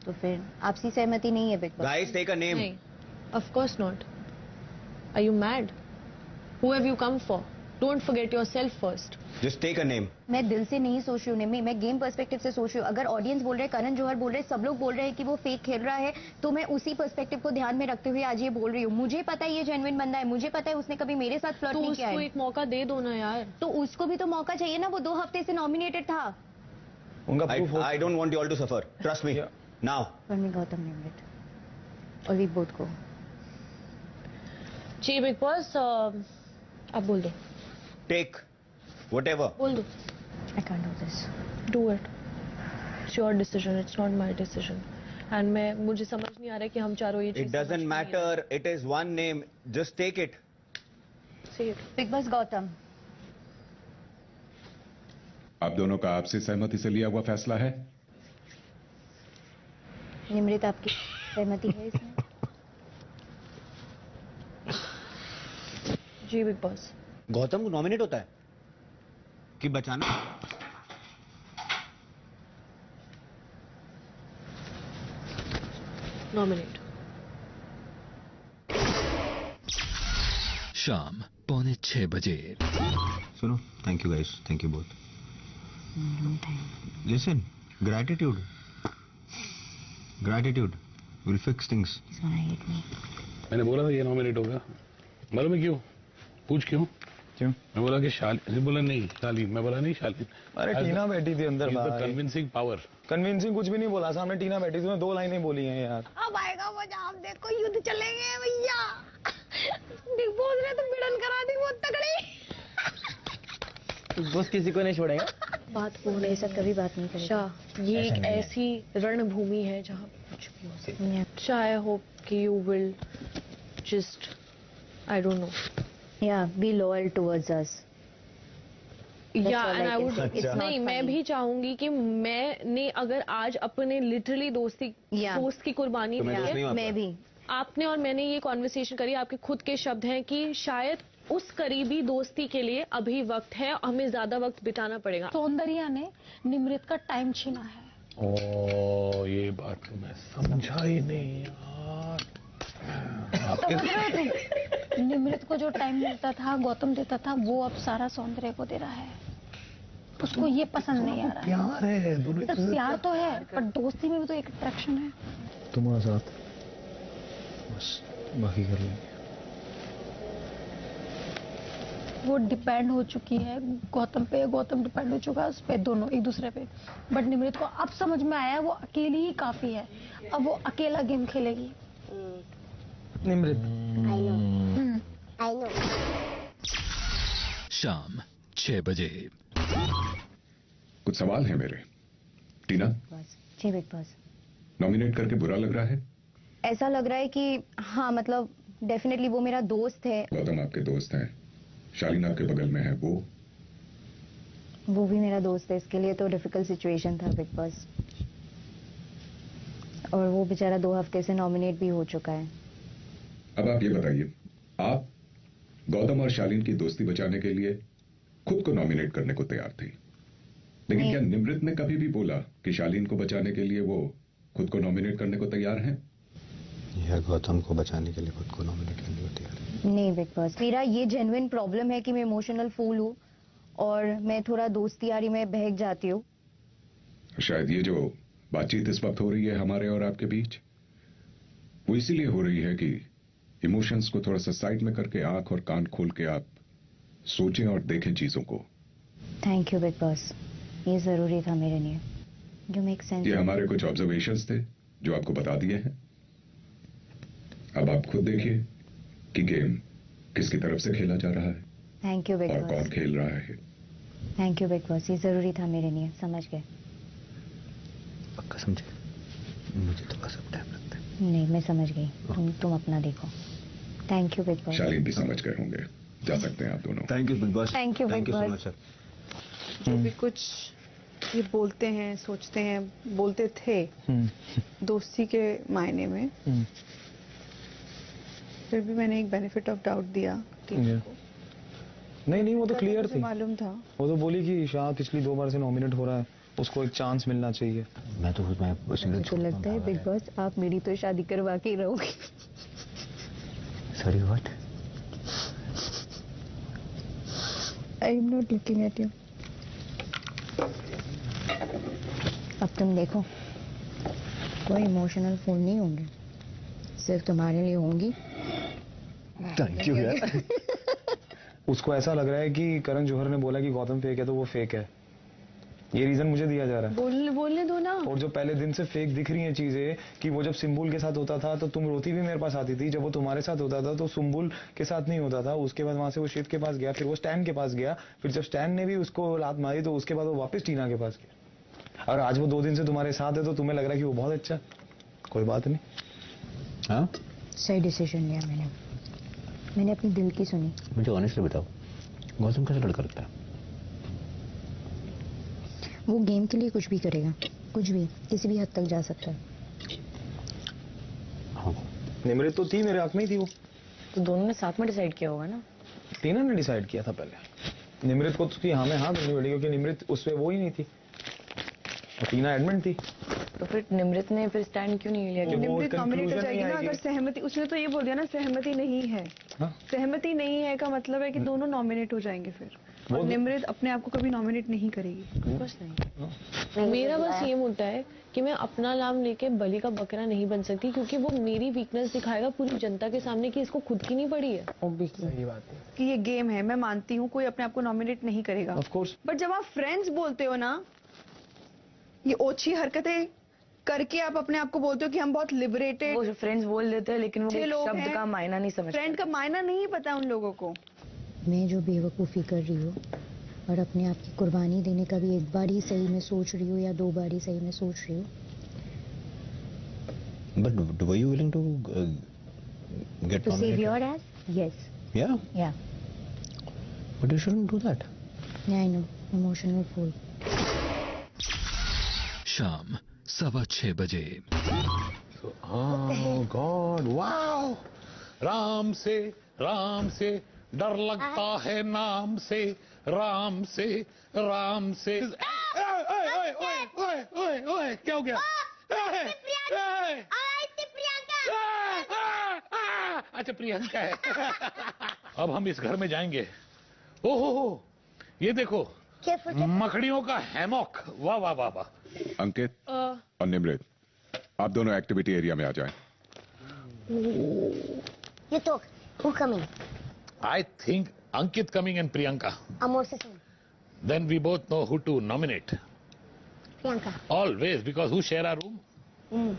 तो फिर आपसी सहमति नहीं है big boss? Guys, take a name. Of course not. Are you mad? Who have you come for? Don't forget yourself first. Just take a name. मैं दिल से नहीं सोच रही हूँ, मैं गेम पर्सपेक्टिव से सोच रही हूँ। अगर ऑडियंस बोल रहे हैं, करण जौहर बोल रहे हैं, सब लोग बोल रहे हैं कि वो फेक खेल रहा है, तो मैं उसी पर्सपेक्टिव को ध्यान में रखते हुए आज ये बोल रही हूँ। मुझे पता है ये जेन्युइन बंदा है, मुझे पता है उसने कभी मेरे साथ फ्लर्ट नहीं किया है। उसको एक मौका दे दो ना यार। तो उसको भी तो मौका चाहिए ना, वो 2 हफ्ते से नॉमिनेटेड था। I don't want you all to suffer. Trust me. Now. For me, Gautam Nimrit. Or we both go. जी बिग बॉस आप बोल दो। Take whatever. बोल दो। I can't do this. Do it. It's your decision. It's not my decision. And मुझे समझ नहीं आ रहा है कि हम चारों ये चीज़ It doesn't matter. It is one name. Just take it. Say it. Big Boss Gautam. आप दोनों का आपसी सहमति से लिया हुआ फैसला है? निमृत आपकी सहमति है इसमें? जी बिग बॉस। गौतम को नॉमिनेट होता है कि बचाना? नॉमिनेट। शाम 5:45 बजे। सुनो, thank you guys, thank you both. Listen, gratitude will fix things. मैंने बोला था ये नॉमिनेट होगा। मालूम है क्यों? पूछ क्यों? मैं बोला कि शालीन, बोला नहीं शालीन, मैं बोला नहीं शालीन। अरे टीना बैठी थी अंदर बाहर। Convincing power. कन्विंसिंग कुछ भी नहीं बोला, सामने टीना बैठी थी, 2 लाइनें बोली हैं यार। अब आएगा मजा, आप देखो युद्ध चलेंगे भैया। बिग बॉस ने तो भिड़न करा दी बहुत तगड़ी। बॉस किसी को नहीं छोड़ेगा। बात हो मेरे साथ कभी बात नहीं करेगा। ये एक ऐसी रणभूमि है जहाँ कुछ भी हो सकता है। शाह, आई होप कि you will just, I don't know, be loyal towards अस। या एंड आई वुड नहीं, मैं भी चाहूंगी कि मैंने अगर आज अपने लिटरली दोस्त की कुर्बानी दी है, मैं भी, आपने और मैंने ये कॉन्वर्सेशन करी, आपके खुद के शब्द हैं कि शायद उस करीबी दोस्ती के लिए अभी वक्त है, हमें ज्यादा वक्त बिताना पड़ेगा। सौंदर्या ने निमृत का टाइम छीना है। ओ ये बात तो मैं समझा ही नहीं यार। समझ रहे थे? निमृत को जो टाइम मिलता था, गौतम देता था, वो अब सारा सौंदर्य को दे रहा है। उसको ये पसंद नहीं आ रहा है। प्यार है, तो प्यार तो है, पर दोस्ती में भी तो एक अट्रैक्शन है। तुम्हारा साथ बस बाकी कर लेंगे। वो डिपेंड हो चुकी है गौतम पे, गौतम डिपेंड हो चुका है उस पे, दोनों एक दूसरे पे। बट निमृत को अब समझ में आया वो अकेली ही काफी है, अब वो अकेला गेम खेलेगी। निमृत। I know. शाम 6 बजे। कुछ सवाल है मेरे। टीना, जी बिग बॉस। नॉमिनेट करके बुरा लग रहा है? ऐसा लग रहा है कि हाँ, मतलब डेफिनेटली वो मेरा दोस्त है। गौतम आपके दोस्त हैं, शालीन आपके बगल में है, वो भी मेरा दोस्त है, इसके लिए तो डिफिकल्ट सिचुएशन था बिग बॉस। और वो बेचारा 2 हफ्ते से नॉमिनेट भी हो चुका है। अब आप ये बताइए, आप गौतम और शालीन की दोस्ती बचाने के लिए खुद को नॉमिनेट करने को तैयार थी, लेकिन क्या निमृत ने कभी भी बोला कि शालीन को बचाने के लिए वो खुद को नॉमिनेट करने को तैयार हैं? या गौतम को बचाने के लिए खुद को नॉमिनेट करने को तैयार है? नहीं बिग बॉस, मेरा ये जेन्युइन प्रॉब्लम है कि मैं इमोशनल फूल हूँ और मैं थोड़ा दोस्ती यारी में बहक जाती हूँ। शायद ये जो बातचीत इस वक्त हो रही है हमारे और आपके बीच, वो इसीलिए हो रही है कि इमोशंस को थोड़ा सा साइड में करके आंख और कान खोल के आप सोचें और देखें चीजों को। थैंक यू बिग बॉस, ये जरूरी था मेरे लिए। You make sense. ये हमारे कुछ ऑब्जर्वेशंस थे जो आपको बता दिए हैं। अब आप खुद देखिए कि गेम किसकी तरफ से खेला जा रहा है। थैंक यू बिग और बॉस। कौन खेल रहा है। थैंक यू बिग बॉस, ये जरूरी था मेरे लिए, समझ गए? पक्का समझे? मुझे थोड़ा सा टाइम लगता है। नहीं, मैं समझ गई, तुम अपना देखो। Thank you Bigg Boss. Shaleen भी समझ गए होंगे, जा सकते हैं आप दोनों। Thank you Bigg Boss. Thank you Bigg Boss. जो भी कुछ ये बोलते हैं, सोचते हैं, बोलते थे दोस्ती के मायने में, फिर भी मैंने एक बेनिफिट ऑफ डाउट दिया टीम को। नहीं, वो तो क्लियर थी, मालूम था। वो तो बोली कि शाह पिछली 2 बार से नॉमिनेट हो रहा है, उसको एक चांस मिलना चाहिए। मुझे लगता है बिग बॉस आप मेरी तो शादी करवा के ही रहोगे। Sorry what? I am not looking at you. अब तुम देखो, कोई इमोशनल फूल नहीं होंगे, सिर्फ तुम्हारे लिए होंगी। थैंक यू यार। उसको ऐसा लग रहा है कि करण जौहर ने बोला कि गौतम फेक है तो वो फेक है, ये रीजन मुझे दिया जा रहा है। बोलने दो ना। और जो पहले दिन से फेक दिख रही हैं चीजें, कि वो जब सिंबुल के साथ होता था तो तुम रोती भी मेरे पास आती थी, जब वो तुम्हारे साथ होता था तो सिंबुल के साथ नहीं होता था। उसके बाद वहां से वो शिव के पास गया, फिर वो स्टैन के पास गया, फिर जब स्टैन ने भी उसको लात मारी तो उसके बाद वो वापस टीना के पास गया। और आज वो 2 दिन से तुम्हारे साथ है तो तुम्हें लग रहा है कि वो बहुत अच्छा, कोई बात नहीं। हाँ, सही डिसीजन लिया मैंने अपनी दिल की सुनी। मुझे ऑनेस्टली बताओ, गौतम कैसा लड़का लगता है? वो गेम के लिए कुछ भी करेगा, कुछ भी, किसी भी हद तक जा सकता है। हाँ, निमृत तो थी, मेरे हाथ में ही थी वो। तो दोनों ने साथ में डिसाइड किया होगा ना? टीना ने डिसाइड किया था पहले, निमृत को तो हाँ में हाँ करनी पड़ी, क्योंकि निमृत उस पर वो ही नहीं थी और टीना एडमिट थी। तो फिर निमृत ने फिर स्टैंड क्यों नहीं लिया? निमृत नॉमिनेट हो जाएगी ना अगर सहमति, उसने तो ये बोल दिया ना सहमति नहीं है। सहमति नहीं है का मतलब है कि दोनों नॉमिनेट हो जाएंगे फिर, और निमृत अपने आप को कभी नॉमिनेट नहीं करेगी। कुछ नहीं। मेरा बस ये मुद्दा है कि मैं अपना नाम लेके बलि का बकरा नहीं बन सकती, क्योंकि वो मेरी वीकनेस दिखाएगा पूरी जनता के सामने कि इसको खुद की नहीं पड़ी है। सही बात है कि ये गेम है, मैं मानती हूँ, कोई अपने आप को नॉमिनेट नहीं करेगा, ऑफ कोर्स। बट जब आप फ्रेंड्स बोलते हो ना, ये ओछी हरकतें करके आप अपने आप को बोलते हो कि हम बहुत लिबरेटेड। वो फ्रेंड्स बोल देते हैं लेकिन वो लोग शब्द का मायना नहीं समझते। फ्रेंड का मायना नहीं पता उन लोगों को। मैं जो बेवकूफ़ी कर रही हूँ और अपने आप की कुर्बानी देने का भी एक बार ही सही में सोच रही हूँ या 2 बार ही सही में सोच रही हूँ। But were you willing to get To save nominated? your ass? Yes. Yeah. Yeah. But you shouldn't do that. Yeah, I know. Emotional fool. शाम 6:15 बजे। Oh God! Wow! राम से डर लगता है नाम से, राम से ओए क्या हो गया? अच्छा प्रियंका है। अब हम इस घर में जाएंगे। ओहो, ये देखो मकड़ियों का हैमॉक। वाह वाह वाह वाह। अंकित और निमृत, आप दोनों एक्टिविटी एरिया में आ जाएं। You talk. Who coming? I think Ankit coming and Priyanka. I'm also saying Then we both know who to nominate. Priyanka. Always, because who share our room?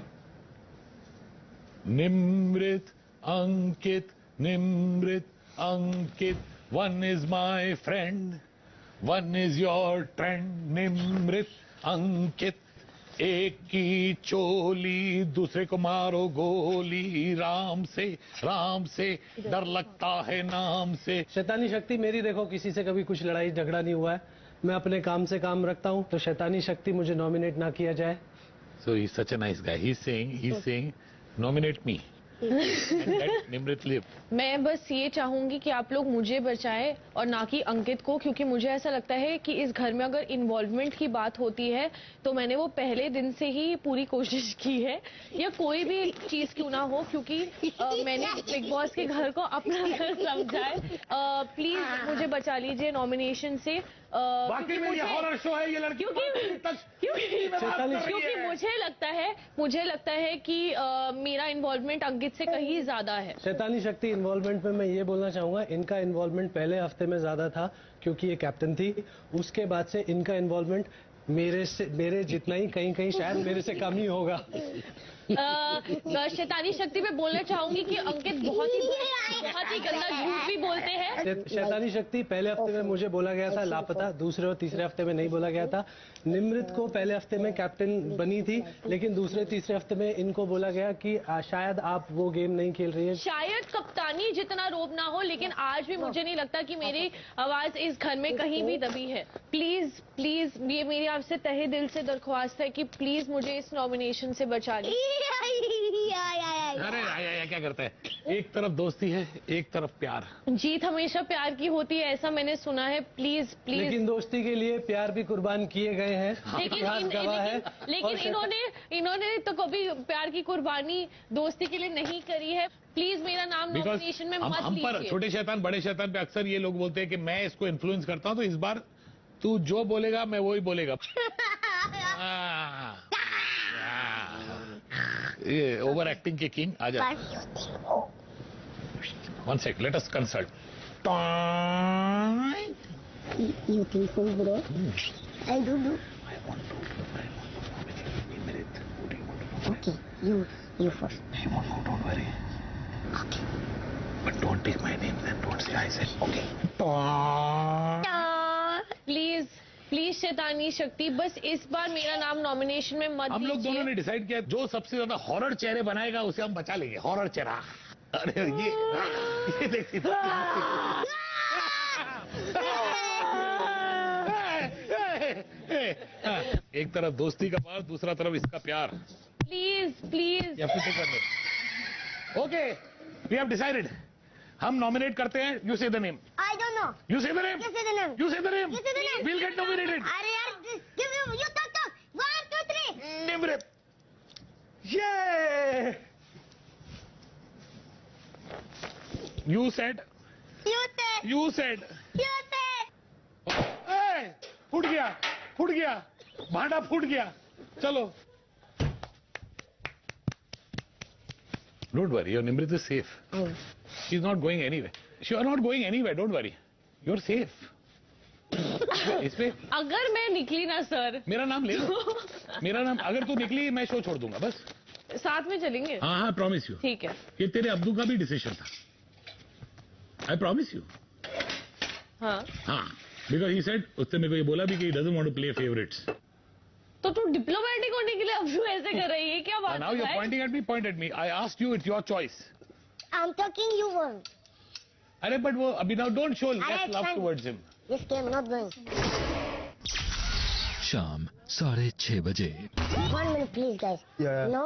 Nimrit, Ankit, one is my friend, one is your trend. Nimrit, Ankit, एक की चोली दूसरे को मारो गोली, राम से डर लगता है नाम से। शैतानी शक्ति मेरी देखो, किसी से कभी कुछ लड़ाई झगड़ा नहीं हुआ है, मैं अपने काम से काम रखता हूँ, तो शैतानी शक्ति मुझे नॉमिनेट ना किया जाए। So he's such a nice guy. He's saying nominate me. Let Nimrit live. मैं बस ये चाहूंगी कि आप लोग मुझे बचाएं और ना कि अंकित को, क्योंकि मुझे ऐसा लगता है कि इस घर में अगर इन्वॉल्वमेंट की बात होती है तो मैंने वो पहले दिन से ही पूरी कोशिश की है, या कोई भी चीज क्यों ना हो, क्योंकि मैंने बिग बॉस के घर को अपना घर समझा है। प्लीज मुझे बचा लीजिए नॉमिनेशन से। बाकी में ये हॉरर शो है, ये लड़की क्योंकि मुझे लगता है कि मेरा इन्वॉल्वमेंट अंकित से कहीं ज्यादा है। शैतानी शक्ति इन्वॉल्वमेंट में मैं ये बोलना चाहूंगा, इनका इन्वॉल्वमेंट पहले हफ्ते में ज्यादा था क्योंकि ये कैप्टन थी, उसके बाद से इनका इन्वॉल्वमेंट मेरे जितना ही कहीं शायद मेरे से कम ही होगा। शैतानी शक्ति में बोलना चाहूंगी कि अंकित बहुत ही गंदा झूठ भी बोलते हैं। शैतानी शक्ति पहले हफ्ते में मुझे बोला गया था लापता, दूसरे और तीसरे हफ्ते में नहीं बोला गया था। निमृत को पहले हफ्ते में कैप्टन बनी थी, लेकिन दूसरे तीसरे हफ्ते में इनको बोला गया कि शायद आप वो गेम नहीं खेल रही है। शायद कप्तानी जितना रोब ना हो, लेकिन आज भी मुझे नहीं लगता कि मेरी आवाज इस घर में कहीं भी दबी है। प्लीज ये मेरी आपसे तहे दिल से दरख्वास्त है कि प्लीज मुझे इस नॉमिनेशन से बचा लीजिए। अरे आया क्या करता है, एक तरफ दोस्ती है एक तरफ प्यार। जीत हमेशा प्यार की होती है, ऐसा मैंने सुना है। प्लीज लेकिन दोस्ती के लिए प्यार भी कुर्बान किए गए हैं, लेकिन इन्होंने तो कभी प्यार की कुर्बानी दोस्ती के लिए नहीं करी है। प्लीज मेरा नाम नॉमिनेशन में मत लीजिए। हम पर छोटे शैतान बड़े शैतान पे अक्सर ये लोग बोलते हैं कि मैं इसको इन्फ्लुएंस करता हूं, तो इस बार तू जो बोलेगा मैं वही बोलेगा. ये ओवर एक्टिंग के किंग. आजा. One sec, let us consult. You think so, bro? I don't know. Okay, you first. Don't worry. Okay. But don't take my name then. Don't say I said. Okay. Please शैतानी शक्ति, बस इस बार मेरा नाम नॉमिनेशन में मत हम लोग दीजिए. दोनों ने डिसाइड किया जो सबसे ज्यादा हॉरर चेहरे बनाएगा उसे हम बचा लेंगे. हॉरर चेहरा. अरे ये देखिए. एक तरफ दोस्ती का बात, दूसरा तरफ इसका प्यार. Please. Okay, we have decided. हम नॉमिनेट करते हैं. You say the name. I don't know. You say the name. You say the name. You say the name. You say the name. We'll get nominated. अरे यार, give you talk. 1, 2, 3. Nimrit. Yeah. You said. You said. You said. You said. Hey, फूट गया. भांडा फूट गया. चलो. Don't worry, your Nimrit is safe. She's not going anywhere. You are not going anywhere. Don't worry. You're safe. इसमें अगर मैं निकली ना सर, मेरा नाम ले लो. मेरा नाम अगर तू निकली मैं शो छोड़ दूंगा बस. साथ में चलेंगे. हाँ प्रॉमिस यू. ठीक है. ये तेरे अब्दू का भी डिसीजन था. I promise you. हाँ. बिकॉज ही सेड, उससे मेरे को ये बोला भी कि doesn't want to play favourites. तो तू डिप्लोमेटिक होने के लिए अब क्यों ऐसे कर रही है? क्या बात now you are pointing at me. Point at me. I asked you, it's your choice. I'm talking, you won. अरे बट वो अभी now don't show less love towards him. This game not going. शाम 6:30 बजे. 1 minute, please, guys. Yeah. No,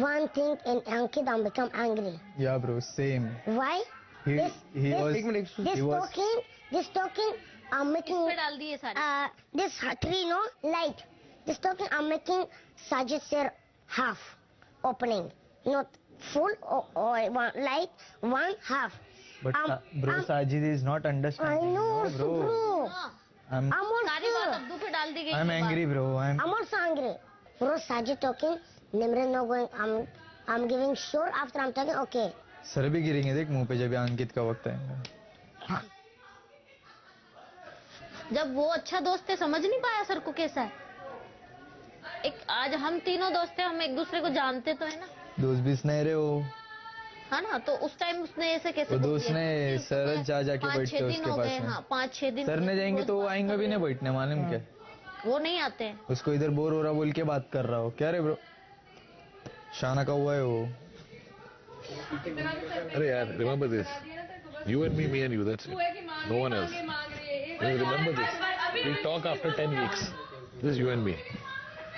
one thing in Ankit, I'm become angry. Yeah, bro, same. Why? He was. This talking, I'm making. डाल दिए सारे. This tree, no light. This talking, I'm making Sajid sir half opening, not full or one light, one half. But bro, Sajid is not understanding. I know, bro. I'm सारी बात also. अब्दू पे डाल दी गई. I'm angry, bro. I'm also angry. Bro, Sajid talking, Nimrit not going. I'm giving sure after I'm talking. Okay. Sir भी गिरेंगे देख मुंह पे जब अंकित का वक्त आएगा. जब वो अच्छा दोस्त है, समझ नहीं पाया सर को कैसा है. एक आज हम तीनों दोस्त हैं, हम एक दूसरे को जानते तो है ना. दोस्त भी नहीं रहे हो. हाँ ना, तो उस टाइम उसने ऐसे कैसे वो दोस्त ने सर जाके बैठते उसके पास में. हाँ 5-6 दिन सर ने जाएंगे तो वो आएंगे भी नहीं बैठने, मालूम क्या. वो नहीं आते हैं. उसको इधर बोर हो रहा बोल के बात कर रहा हो. क्या रे ब्रो, शाना का हुआ है वो. अरे यार, remember this. You and me and you. That's it. No one else. Remember this. We talk after 10 weeks. This is you and me.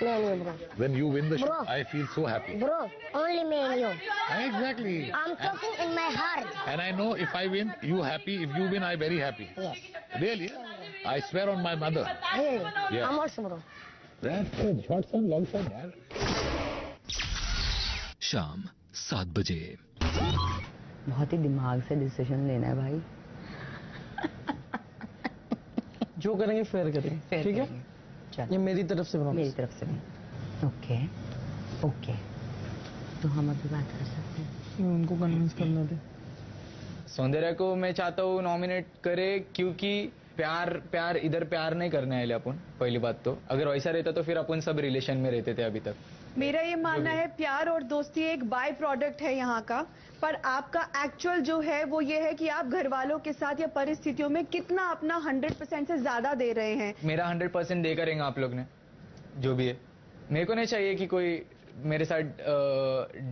Me and you, bro. When you win the show, Bro. I feel so happy. Bro, only me and you. Exactly. I'm talking in my heart. And I know if I win, you happy. If you win, I very happy. Yes. Really? I swear on my mother. Really? Yeah. I'm also, bro. That's good. Short son, long son, यार. शाम 7 बजे. बहुत ही दिमाग से डिसीजन लेना है भाई. जो करेंगे फेयर करेंगे. ठीक है. ये मेरी तरफ से मेरी तरफ से नहीं. ओके. तो हम अभी बात कर सकते हैं. उनको कन्विंस करना दे. सौंदर्य को मैं चाहता हूँ नॉमिनेट करे, क्योंकि प्यार इधर प्यार नहीं करने आए अपन. पहली बात तो अगर वैसा रहता तो फिर अपन सब रिलेशन में रहते थे अभी तक. मेरा ये मानना है प्यार और दोस्ती एक बाय प्रोडक्ट है यहाँ का, पर आपका एक्चुअल जो है वो ये है कि आप घर वालों के साथ या परिस्थितियों में कितना अपना 100% से ज्यादा दे रहे हैं. मेरा 100% दे करेंगे आप लोग ने जो भी है. मेरे को नहीं चाहिए कि कोई मेरे साथ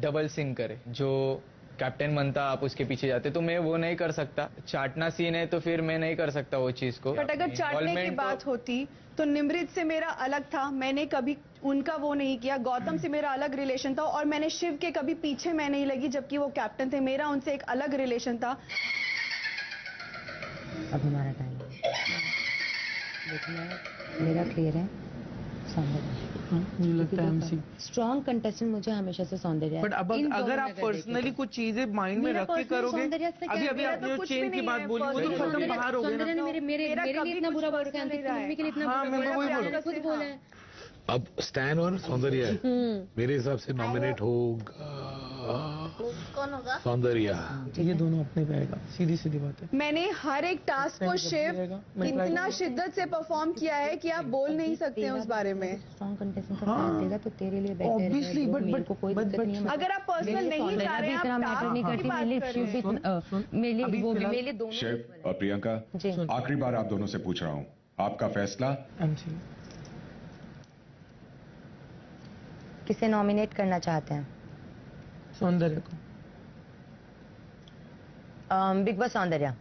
डबल सिंग करे. जो कैप्टन बनता आप उसके पीछे जाते, तो मैं वो नहीं कर सकता. चाटना सीन है तो फिर मैं नहीं कर सकता वो चीज को. बट अगर चाटने की बात होती तो निमृत से मेरा अलग था. मैंने कभी उनका वो नहीं किया. गौतम से मेरा अलग रिलेशन था और मैंने शिव के कभी पीछे मैं नहीं लगी जबकि वो कैप्टन थे. मेरा उनसे एक अलग रिलेशन था. अब हमारा टाइम मेरा क्लियर है. मुझे लगता है एमसी। स्ट्रॉन्ग कंटेस्टेंट मुझे हमेशा से सौंदर्य। बट अब अगर आप पर्सनली कुछ चीजें माइंड में रख के करोगे, अभी अभी आपने जो चेन की बात बोली वो तो खत्म बाहर हो गया ना। मेरे लिए इतना बुरा वर्ड है, मम्मी के लिए इतना हाँ, मैं वही बोल रहा हूँ। खुद बोला है। अब स्टैन और सौंदर्य मेरे हिसाब से नॉमिनेट होगा कौन होगा? सौंदर्य। ये दोनों अपने पे आएगा, सीधी सीधी बात है। मैंने हर एक टास्क को शिव इतना शिद्दत से परफॉर्म किया है कि आप बोल नहीं सकते हैं उस बारे में। स्ट्रॉन्ग कंटेस्टेंट का देगा तो तेरे लिए बेटर है। ऑब्वियसली, बट कोई दिक्कत नहीं है। अगर आप पर्सनल नहीं जा रहे हैं, इतना मैटर नहीं करती। मेरे लिए वो भी मेरे लिए दोनों। शिव और प्रियंका, आखिरी बार आप दोनों से पूछ रहा हूं, आपका फैसला? किसे नॉमिनेट करना चाहते हैं? सौंदर्य को। बिग बॉस सौंदर्य।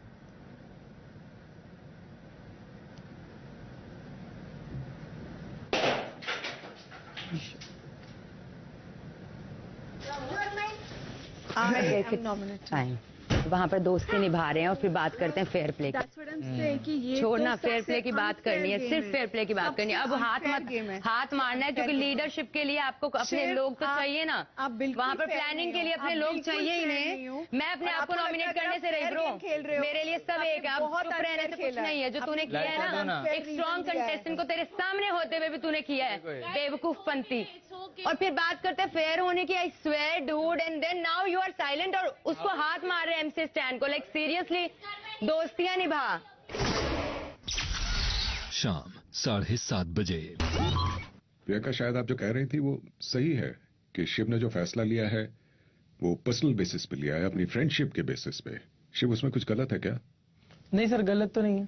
वहाँ पर दोस्ती निभा रहे हैं और फिर बात करते हैं फेयर प्ले की। छोड़ना, फेयर प्ले की बात करनी है, सिर्फ फेयर प्ले की बात करनी है। अब हाथ मारना है, क्योंकि लीडरशिप के लिए आपको अपने लोग तो चाहिए ना। वहाँ पर प्लानिंग के लिए अपने लोग चाहिए ही नहीं। मैं अपने आप को नॉमिनेट करने से रही ब्रो, मेरे लिए सब एक है। अब चुप रहने से कुछ नहीं है। जो तूने किया है ना, एक स्ट्रॉन्ग कंटेस्टेंट को तेरे सामने होते हुए भी तूने किया है, बेवकूफ पंथी। और फिर बात करते हैं फेयर होने की। I swear dude, and then now you are silent और उसको हाथ मार रहे हैं एमसी स्टैन को। लाइक सीरियसली, दोस्तियां निभा। शाम 7:30 बजे। प्रियंका, शायद आप जो कह रही थी वो सही है कि शिव ने जो फैसला लिया है वो पर्सनल बेसिस पे लिया है, अपनी फ्रेंडशिप के बेसिस पे। शिव, उसमें कुछ गलत है क्या? नहीं सर, गलत तो नहीं है।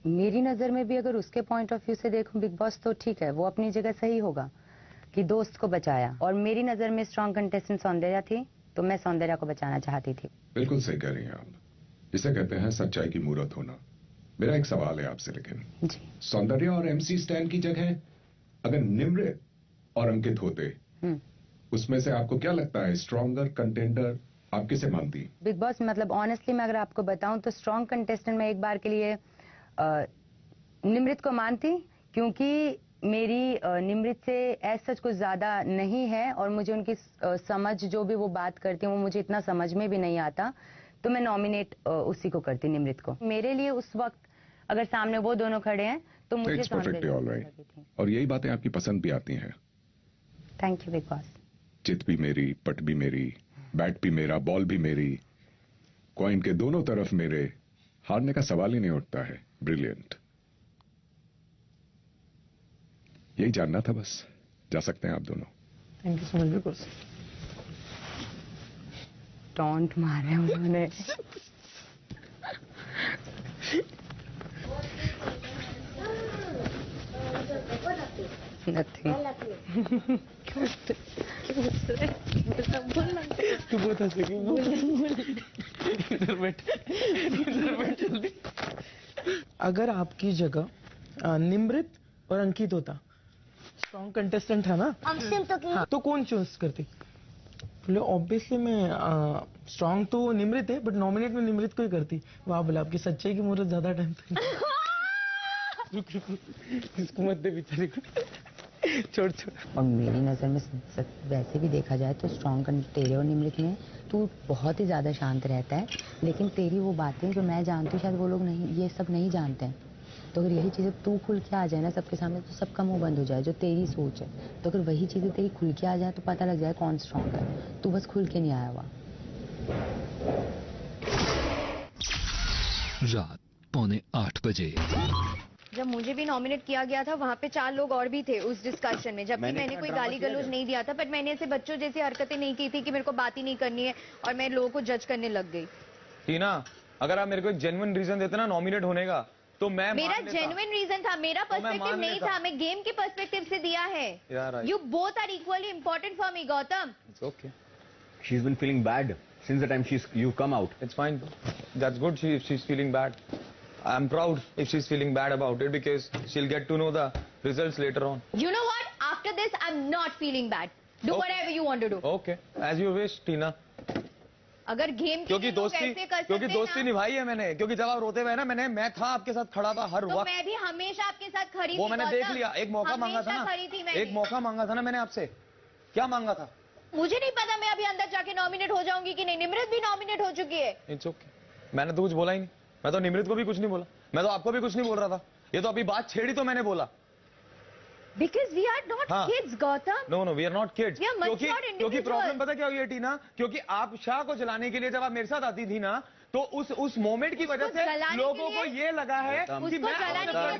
मेरी नजर में भी अगर उसके पॉइंट ऑफ व्यू से देखूं बिग बॉस, तो ठीक है, वो अपनी जगह सही होगा कि दोस्त को बचाया। और मेरी नजर में स्ट्रॉन्ग कंटेस्टेंट सौंदर्या थी, तो मैं सौंदर्या को बचाना चाहती थी। बिल्कुल सही कह रही हैं आप। इसे कहते हैं सच्चाई की मूरत होना। मेरा एक सवाल है आपसे, लेकिन सौंदर्या और एमसी स्टैन की जगह अगर निम्रत और अंकित होते, उसमें से आपको क्या लगता है स्ट्रॉन्गर कंटेंडर आप किसे मानती? बिग बॉस मतलब ऑनेस्टली मैं अगर आपको बताऊं तो स्ट्रॉन्ग कंटेस्टेंट मैं एक बार के लिए निम्रत को मानती, क्योंकि मेरी निम्रत से ऐसा सच कुछ ज्यादा नहीं है और मुझे उनकी समझ, जो भी वो बात करती है वो मुझे इतना समझ में भी नहीं आता, तो मैं नॉमिनेट उसी को करती, निम्रत को। मेरे लिए उस वक्त अगर सामने वो दोनों खड़े हैं तो मुझे और यही बातें आपकी पसंद भी आती हैं। Thank you Bigg boss. चित भी मेरी, पट भी मेरी, बैट भी मेरा, बॉल भी मेरी, कॉइन के दोनों तरफ मेरे, हारने का सवाल ही नहीं उठता है। ब्रिलियंट। यही जानना था बस। जा सकते हैं आप दोनों। Thank you so much big boss. Taunt मारे उन्होंने। तू बहुत हंसेगी। इधर बैठ जल्दी। अगर आपकी जगह निम्रत और अंकित होता, स्ट्रॉन्ग कंटेस्टेंट है ना, हाँ, तो कौन चूज करती? ऑब्वियसली मैं स्ट्रॉन्ग तो निम्रत है, बट नॉमिनेट में निम्रत को ही करती। वाह बोला, आपकी सच्चाई की मुहूर्त ज्यादा टाइम तक। इसको मत दे बेचारे को। छोड़। और मेरी नजर में वैसे भी देखा जाए तो स्ट्रॉन्ग तेरे और निम्रत में तू बहुत ही ज्यादा शांत रहता है, लेकिन तेरी वो बातें जो मैं जानती हूँ शायद वो लोग नहीं, ये सब नहीं जानते हैं। तो अगर यही चीजें तू खुल के आ जाए ना सबके सामने, तो सबका मुंह बंद हो जाए, जो तेरी सोच है। तो अगर वही चीजें तेरी खुल के आ जाए तो पता लग जाए कौन स्ट्रॉन्ग है। तू बस खुल के नहीं आया हुआ। रात 7:45 बजे। जब मुझे भी नॉमिनेट किया गया था, वहाँ पे 4 लोग और भी थे उस डिस्कशन में, जबकि मैंने कोई गाली गलौज नहीं दिया था, बट मैंने ऐसे बच्चों जैसी हरकतें नहीं की थी कि मेरे को बात ही नहीं करनी है और मैं लोगों को जज करने लग गई। टीना, अगर आप मेरे को एक जेन्युइन रीजन देते ना नॉमिनेट होने का, तो मैं मेरा जेन्युइन रीजन था, मेरा पर्सपेक्टिव नहीं था, मैं गेम के पर्सपेक्टिव से दिया है। You both are equally important for me, Gautam. It's okay. She's been feeling bad since the time you come out. It's fine. That's good. She's feeling bad. I'm proud if she's feeling bad about it, because she'll get to know the results later on. You know what? After this, I'm not feeling bad. Do whatever you want to do. Okay, as you wish, Tina. अगर गेम क्योंकि दोस्ती निभाई है मैंने, क्योंकि जब आप रोते हुए ना मैं था आपके साथ खड़ा था हर वक्त। मैं भी हमेशा आपके साथ खड़ी थी। वो मैंने देख लिया, एक मौका मांगा था ना, एक मौका मांगा था ना मैंने आपसे। क्या मांगा था? मुझे नहीं पता मैं अभी अंदर जाके नॉमिनेट हो जाऊंगी कि नहीं। निमृत भी नॉमिनेट हो चुकी है। इट्स ओके, मैंने तो कुछ बोला ही नहीं। मैं तो निमृत को भी कुछ नहीं बोला, मैं तो आपको भी कुछ नहीं बोल रहा था। ये तो अभी बात छेड़ी तो मैंने बोला। Because we are not kids, Gautam. No, we are not kids. We are mature individuals. क्योंकि प्रॉब्लम पता क्या हुई है टीना, क्योंकि आप शाह को जलाने के लिए जब आप मेरे साथ आती थी ना, तो उस मोमेंट की वजह से लोगों को ये लगा है कि मैं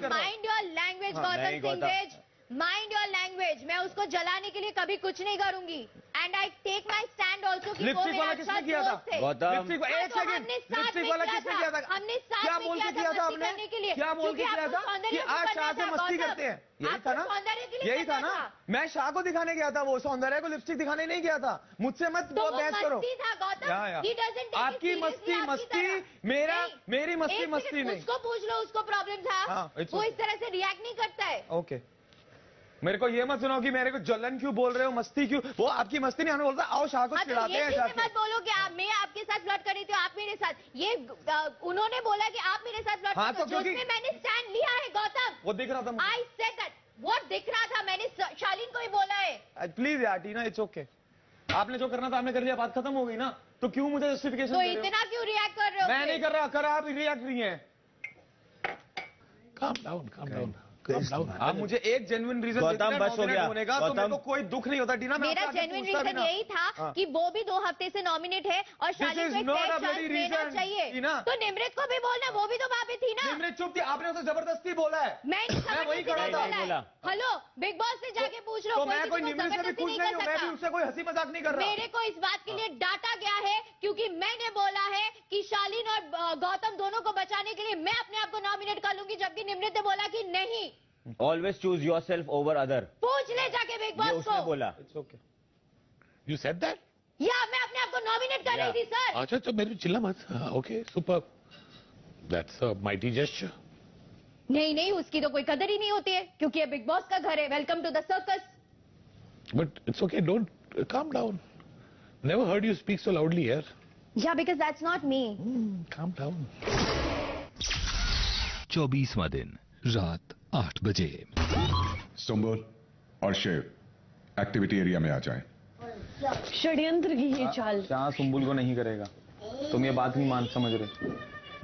mind your language Gautam Singh, mind your language. मैं उसको जलाने के लिए कभी कुछ नहीं करूंगी। And I take my stand also कि वो मेरा अच्छा दोस्त है। लिपस्टिक वाला किसने किया था? हमने साथ क्या बोल के किया था आपने? क्या बोल के किया था कि आज शाह से मस्ती करते हैं? यही था ना, यही था ना। मैं शाह को दिखाने गया था, वो सौंदर्य को लिपस्टिक दिखाने नहीं गया था। मुझसे मत बहस करो। आपकी मस्ती मेरी मस्ती नहीं। उसको पूछ लो, उसको प्रॉब्लम था। वो इस तरह से रिएक्ट नहीं करता है। ओके, मेरे को ये मत सुनाओ कि मेरे को जलन क्यों बोल रहे हो, मस्ती क्यों। वो आपकी मस्ती नहीं, हमें बोलता आओ शाह को चिढ़ाते हैं। मत बोलो कि मैं आपके साथ फ्लर्ट कर रही थी, आप मेरे साथ। ये उन्होंने बोला कि आप मेरे साथ फ्लर्ट कर रहे हो, जिसमें मैंने स्टैंड लिया है गौतम। वो दिख रहा था, आई सेड दैट। वो दिख रहा था, मैंने शालीन को ही बोला है। प्लीज यार टीना, इट्स ओके। आपने जो करना था आपने कर लिया, बात खत्म हो गई ना, तो क्यों मुझे जस्टिफिकेशन तो इतना क्यों रिएक्ट कर रहे हो? मैं नहीं कर रहा, कर आप रिएक्ट नहीं है। Calm down. आप मुझे एक जेन्युइन रीजन होने का, तो मेरे को कोई दुख नहीं होता टीना। मेरा जेन्युइन रीजन यही था कि वो भी 2 हफ्ते से नॉमिनेट है और शालीन को एक चांस देना चाहिए। तो निमृत को भी बोलना, वो भी तो वहाँ पे थी ना। निमृत चुप थी, आपने उसे जबरदस्ती बोला है। मैं वही खड़ा था। हेलो, बिग बॉस से जाके पूछ लो। मैं कोई निमृत से भी पूछ नहीं हूँ, मैं भी उससे कोई हंसी मजाक नहीं कर रहा। मेरे को इस बात के लिए डांटा गया है क्योंकि मैंने बोला है कि शालीन और गौतम दोनों को बचाने के लिए मैं अपने आप को नॉमिनेट कर लूंगी, जबकि निमृत ने बोला कि नहीं। Always choose yourself over other. पूछ ले जाके बिग बॉस को। उसने बोला। It's okay. You said that? या मैं अपने आप को नॉमिनेट कर रही थी सर। अच्छा तो मेरे चिल्ला मत। Okay, super. That's a mighty gesture. नहीं, उसकी तो कोई कदर ही नहीं होती है क्योंकि ये बिग बॉस का घर है। Welcome to the circus. But it's okay. Don't calm down. Never heard you speak so loudly here. Yeah, because that's not me. Calm down. 24वां दिन रात 8 बजे। सुंबुल और शिव एक्टिविटी एरिया में आ जाएं। षड्यंत्र की ये चाल शाह सुंबुल को नहीं करेगा, तुम ये बात नहीं समझ रहे।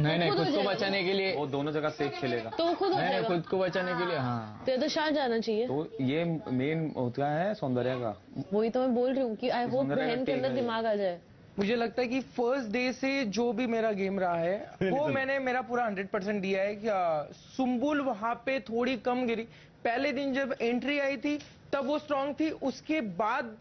नहीं, खुद को बचाने के लिए वो दोनों जगह सेफ खेलेगा। तो खुद हो जाएगा। खुद को बचाने के लिए। हाँ, तो शाह जाना चाहिए। तो ये मेन होता है सौंदर्य का। वही तो मैं बोल रही हूँ कि आई होप बहन के अंदर दिमाग आ जाए। मुझे लगता है कि फर्स्ट डे से जो भी मेरा गेम रहा है वो मैंने मेरा पूरा 100% दिया है कि सुंबुल वहां पे थोड़ी कम गिरी। पहले दिन जब एंट्री आई थी तब वो स्ट्रांग थी, उसके बाद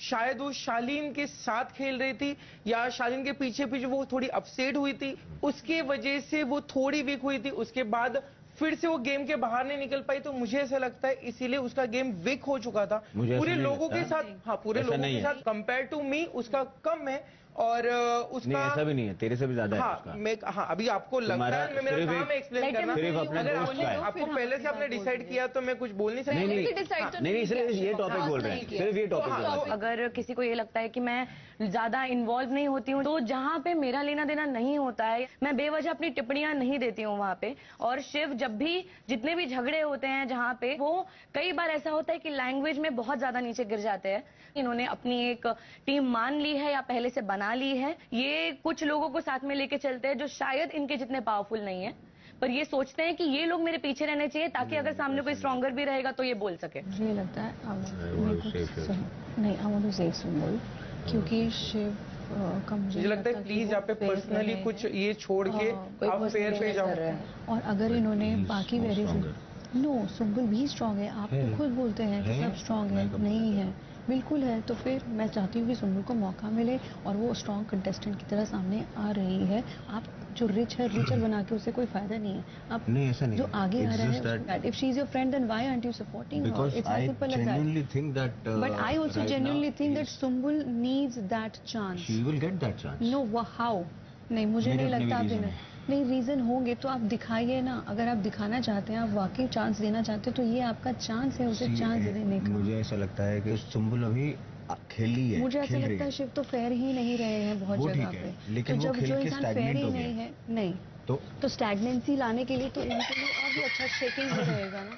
शायद वो शालीन के साथ खेल रही थी या शालीन के पीछे वो थोड़ी अपसेट हुई थी, उसके वजह से वो थोड़ी वीक हुई थी। उसके बाद फिर से वो गेम के बाहर नहीं निकल पाई, तो मुझे ऐसा लगता है इसीलिए उसका गेम वीक हो चुका था। पूरे लोगों के साथ, हाँ पूरे लोगों के साथ कंपेयर टू मी उसका कम है और उसका नहीं, ऐसा भी नहीं है, तेरे से भी ज्यादा हाँ, है उसका। मैं अभी आपको लगता है मैं मेरा काम है एक्सप्लेन करना। अगर आपको पहले से आपने डिसाइड किया तो मैं कुछ बोल नहीं सकती। नहीं, इसलिए ये टॉपिक बोल रहे हैं, सिर्फ ये टॉपिक। अगर किसी को ये लगता है कि मैं ज्यादा इन्वॉल्व नहीं होती हूँ, तो जहाँ पे मेरा लेना देना नहीं होता है मैं बेवजह अपनी टिप्पणियां नहीं देती हूँ वहाँ पे। और शिव जब भी जितने भी झगड़े होते हैं जहाँ पे, वो कई बार ऐसा होता है कि लैंग्वेज में बहुत ज्यादा नीचे गिर जाते हैं। इन्होंने अपनी एक टीम मान ली है या पहले से बना ली है। ये कुछ लोगों को साथ में लेके चलते हैं जो शायद इनके जितने पावरफुल नहीं है, पर ये सोचते हैं कि ये लोग मेरे पीछे रहने चाहिए ताकि अगर सामने कोई स्ट्रॉन्गर भी रहेगा तो ये बोल सके। मुझे लगता है नहीं, I want to save Sumbul क्योंकि शिव का मुझे लगता है प्लीज यहाँ पे पर्सनली कुछ ये छोड़ के आप फेयर पे जाओ। और अगर इन्होंने बाकी नो, सुंबुल भी स्ट्रांग है। आप तो खुद बोलते हैं कि सब स्ट्रांग है, नहीं है, बिल्कुल है। तो फिर मैं चाहती हूँ कि सुंबुल को मौका मिले और वो स्ट्रांग कंटेस्टेंट की तरह सामने आ रही है। आप जो रिच है रिचर बना के उससे कोई फायदा नहीं है। आप नहीं, ऐसा नहीं, जो आगे आ रहा है, if she is your friend then why aren't you supporting her? It's as simple as that. But I also genuinely think that Sumbul needs that chance. She will get that chance. No, how? नहीं, मुझे नहीं लगता आप नहीं, रीजन होंगे तो आप दिखाइए ना। अगर आप दिखाना चाहते हैं, आप वाकई चांस देना चाहते हैं, तो ये आपका चांस है उसे चांस देने का। मुझे ऐसा लगता है कि सुंबुल अभी खेली है, मुझे ऐसा खेल रही लगता है शिव तो फेयर ही नहीं रहे हैं बहुत वो जगह ठीक है, पे। लेकिन तो वो जब खेल जो के इंसान फेयर stagnant ही हो नहीं गया। है नहीं तो स्टैग्नेंसी लाने के लिए तो इनके लिए और भी अच्छा शेकिंग हो रहेगा ना।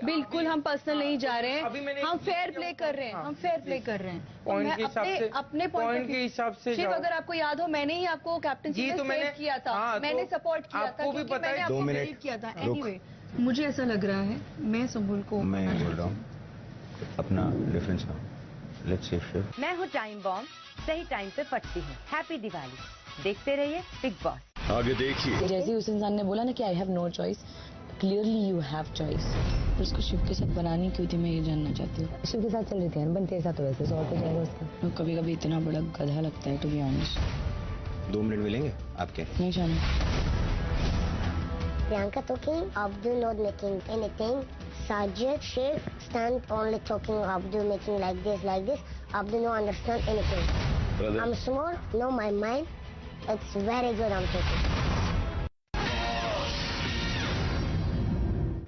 बिल्कुल हम पर्सनल नहीं जा रहे हैं, हम फेयर प्ले कर रहे हैं, हम फेयर प्ले कर रहे हैं। पॉइंट के हिसाब से, अपने पॉइंट के हिसाब से शिव जाओ। अगर आपको याद हो मैंने ही आपको कैप्टनसी में सेव किया था, मैंने सपोर्ट किया था आपको भी क्योंकि पता है मैंने आपको बिलीव किया था। एनीवे मुझे ऐसा लग रहा है मैं सुम्बुल को मैं बोल रहा हूँ अपना डिफरेंस ना, लेट्स से शिव। मैं हूँ टाइम बॉम्ब, सही टाइम पे फटती हूँ। हैप्पी दिवाली। देखते रहिए बिग बॉस। आगे देखिए। जैसे उस इंसान ने बोला ना कि I have no choice, clearly you have choice. पर उसको शिव के साथ बनानी क्यों थी, मैं ये जानना चाहती हूँ। शिव के साथ चल रही थी यार, बनते साथ तो वैसे सॉर्ट हो जाएगा उसका। कभी कभी इतना बड़ा गधा लगता है टू बी ऑनेस्ट। 2 मिनट मिलेंगे आपके? नहीं जाना। Priyanka talking, Abdul not making anything. Sajid, Shiv, stand only talking, Abdul making like this. Abdul no understand anything. Brother. I'm small, know my mind. It's very good I'm talking.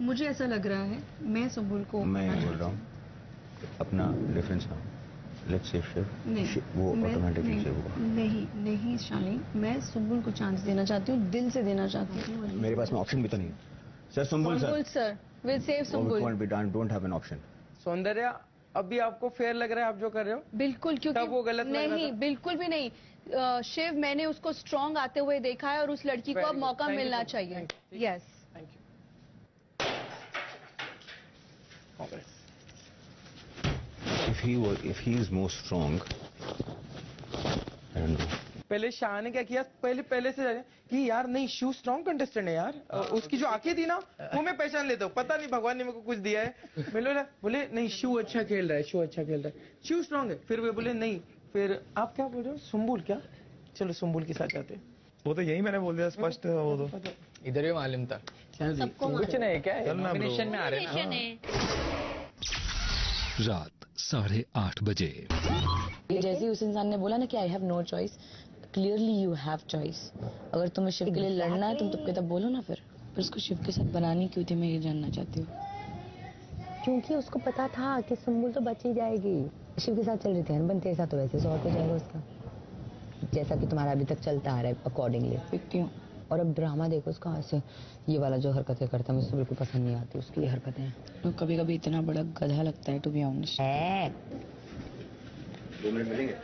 मुझे ऐसा लग रहा है मैं सुम्बुल को मैं बोल रहा हूँ अपना डिफरेंस ना, लेट्स से शिव। नहीं, वो मैं- ऑटोमेटिकली शिव होगा। नहीं शालिनी, मैं सुम्बुल को चांस देना चाहती हूँ, दिल से देना चाहती हूँ। मेरे पास में ऑप्शन भी तो नहीं है sir. Sumbul Sumbul sir will save Sumbul. We don't have an option. Soundarya अभी आपको फेयर लग रहा है आप जो कर रहे हो? बिल्कुल, क्योंकि तब वो गलत लग रहा नहीं, था। बिल्कुल भी नहीं। शिव मैंने उसको स्ट्रांग आते हुए देखा है और उस लड़की को Very अब good. मौका Thank you मिलना so much. चाहिए। Thank you. Yes If he is more strong, I don't know. पहले शाह ने क्या किया, पहले से कि यार नहीं शिव स्ट्रॉन्ग कंटेस्टेंट है यार, उसकी जो आंखें थी ना वो मैं पहचान लेता हूँ, पता नहीं भगवान ने मेरे को कुछ दिया है। बोले नहीं शिव अच्छा खेल रहा है, शिव अच्छा खेल रहा है, शिव स्ट्रॉन्ग है। फिर वे बोले नहीं, फिर आप क्या बोल रहे हो, सुम्बुल क्या? चलो सुम्बुल के साथ जाते। वो तो यही मैंने बोल दिया स्पष्ट। वो तो इधर ही मालूम था। कुछ नहीं, क्या है, नॉमिनेशन में आ रहे हैं ना। रात 8:30 बजे। जैसे उस इंसान ने बोला ना कि I have no choice, clearly you have choice. अगर तुम्हें शिव के लिए लड़ना है तुम तब बोलो ना फिर उसको शिव के साथ बनानी क्यों थी, मैं ये जानना चाहती हूँ। क्योंकि उसको पता था कि सुम्बुल तो बच ही जाएगी। शिव के साथ चल रही थी यार, बनते साथ तो वैसे सॉर्ट हो जाएगा उसका, जैसा कि तुम्हारा अभी तक चलता आ रहा है अकॉर्डिंगली। देखती हूँ। और अब ड्रामा देखो उसका, ऐसे ये वाला जो हरकतें करता है मुझे बिल्कुल पसंद नहीं आती उसकी ये हरकतें। कभी कभी इतना बड़ा गधा लगता है टू बी ऑनेस्ट। 2 मिनट मिलेंगे?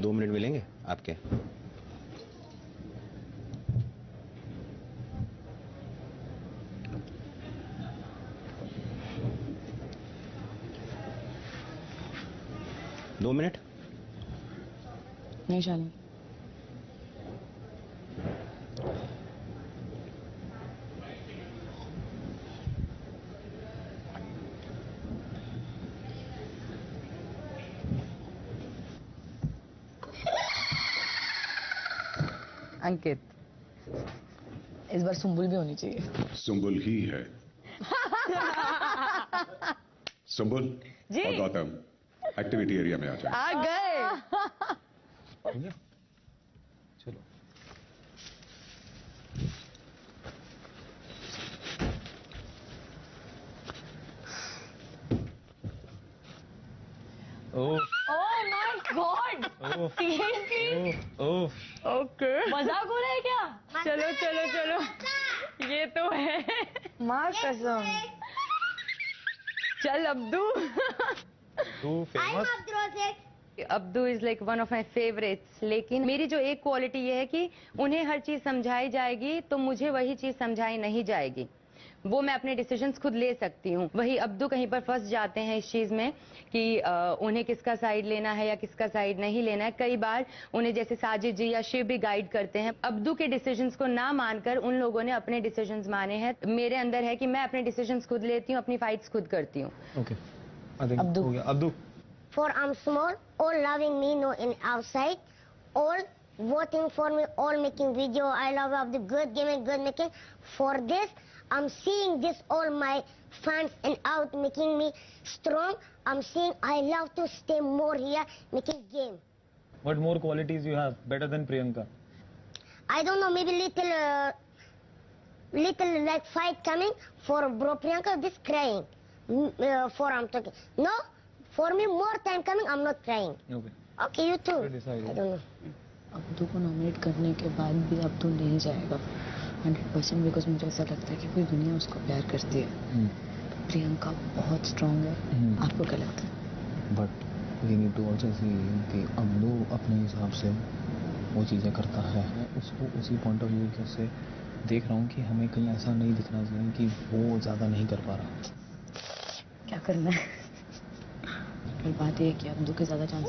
2 मिनट मिलेंगे आपके? दो मिनट? नहीं शालिनी। अंकित, इस बार सुम्बुल भी होनी चाहिए। सुम्बुल ही है। सुम्बुल जी। और गौतम एक्टिविटी एरिया में आ जाए। आ गए। चलो। Oh my God! Seriously? Okay. मजाक हो रहा है क्या? चलो चलो चलो, ये तो है। माँ कसम। चल अब्दू। तू famous. Abdu is like one of my favourites. लेकिन मेरी जो एक क्वालिटी ये है कि उन्हें हर चीज समझाई जाएगी तो मुझे वही चीज समझाई नहीं जाएगी, वो मैं अपने डिसीजंस खुद ले सकती हूँ। वही अब्दू कहीं पर फंस जाते हैं इस चीज में कि उन्हें किसका साइड लेना है या किसका साइड नहीं लेना है। कई बार उन्हें जैसे साजिद जी या शिव भी गाइड करते हैं। अब्दू के डिसीजंस को ना मानकर उन लोगों ने अपने डिसीजंस माने हैं। मेरे अंदर है कि मैं अपने डिसीजंस खुद लेती हूँ, अपनी फाइट्स खुद करती हूँ। ओके, अब्दू हो गया। Abdu. For I'm small, all loving me, no in outside, all voting for me, all making video. I love of the good gaming, good making. For this, I'm seeing this all my fans and out making me strong. I'm seeing I love to stay more here making game. What more qualities you have better than Priyanka? I don't know, maybe little little like fight coming for bro Priyanka, this crying. For I'm talking. No, for me more time coming, I'm not crying. Okay. Okay, you too. I don't know. Abdu को नॉमिनेट करने के बाद भी अब्दू नहीं जाएगा 100%, बिकॉज मुझे ऐसा लगता है कि पूरी दुनिया उसको प्यार करती है। प्रियंका बहुत स्ट्रांग है। आपको क्या लगता है? But we need to also see कि अब्दू अपने हिसाब से वो चीज़ें करता है, उसको उसी पॉइंट ऑफ व्यू से देख रहा हूँ कि हमें कहीं ऐसा नहीं दिखना चाहिए कि वो ज़्यादा नहीं कर पा रहा। क्या करना है? पर बात ये है कि अब्दू के ज़्यादा चांस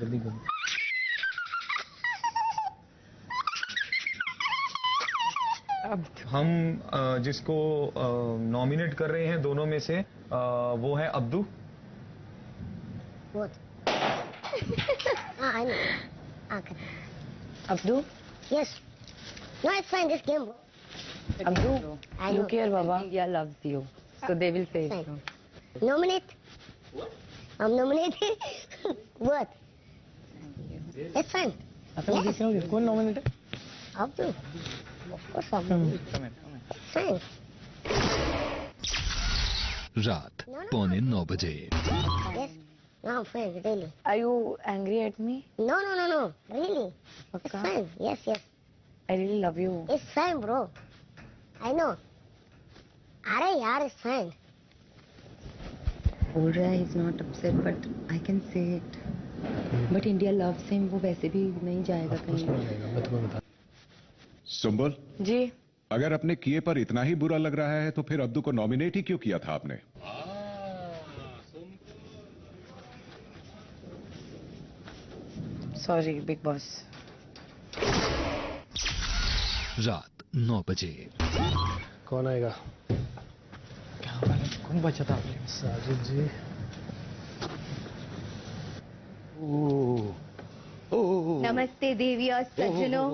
जल्दी करो। अब हम जिसको नॉमिनेट कर रहे हैं दोनों में से वो है Abdu. What? I know. Okay. Abdu? Yes. No, it's fine. This game. Abdu, I know. look here, Baba. India loves you, so they will save Fine. you. Nominate. I'm nominated. What? It's fine. Yes. कौन नॉमिनेट है? Abdu. Of course, Abdu. Fine. रात 8:45 बजे। Yes. No, I'm fine. Really. Are you angry at me? No, no, no, no. Really. It's Okay. fine. Yes, yes. I really love you. It's fine, bro. I know. अरे यार, it's fine. बोल रहा है he's not upset, but I can say it. But India loves him. वो वैसे भी नहीं जाएगा कहीं। सुंबल जी। अगर अपने किए पर इतना ही बुरा लग रहा है तो फिर अब्दू को नॉमिनेट ही क्यों किया था आपने? Sorry, Big Boss. रात 9 बजे। कौन आएगा? कौन बचा था? साजिद जी। नमस्ते देवी और सज्जनों।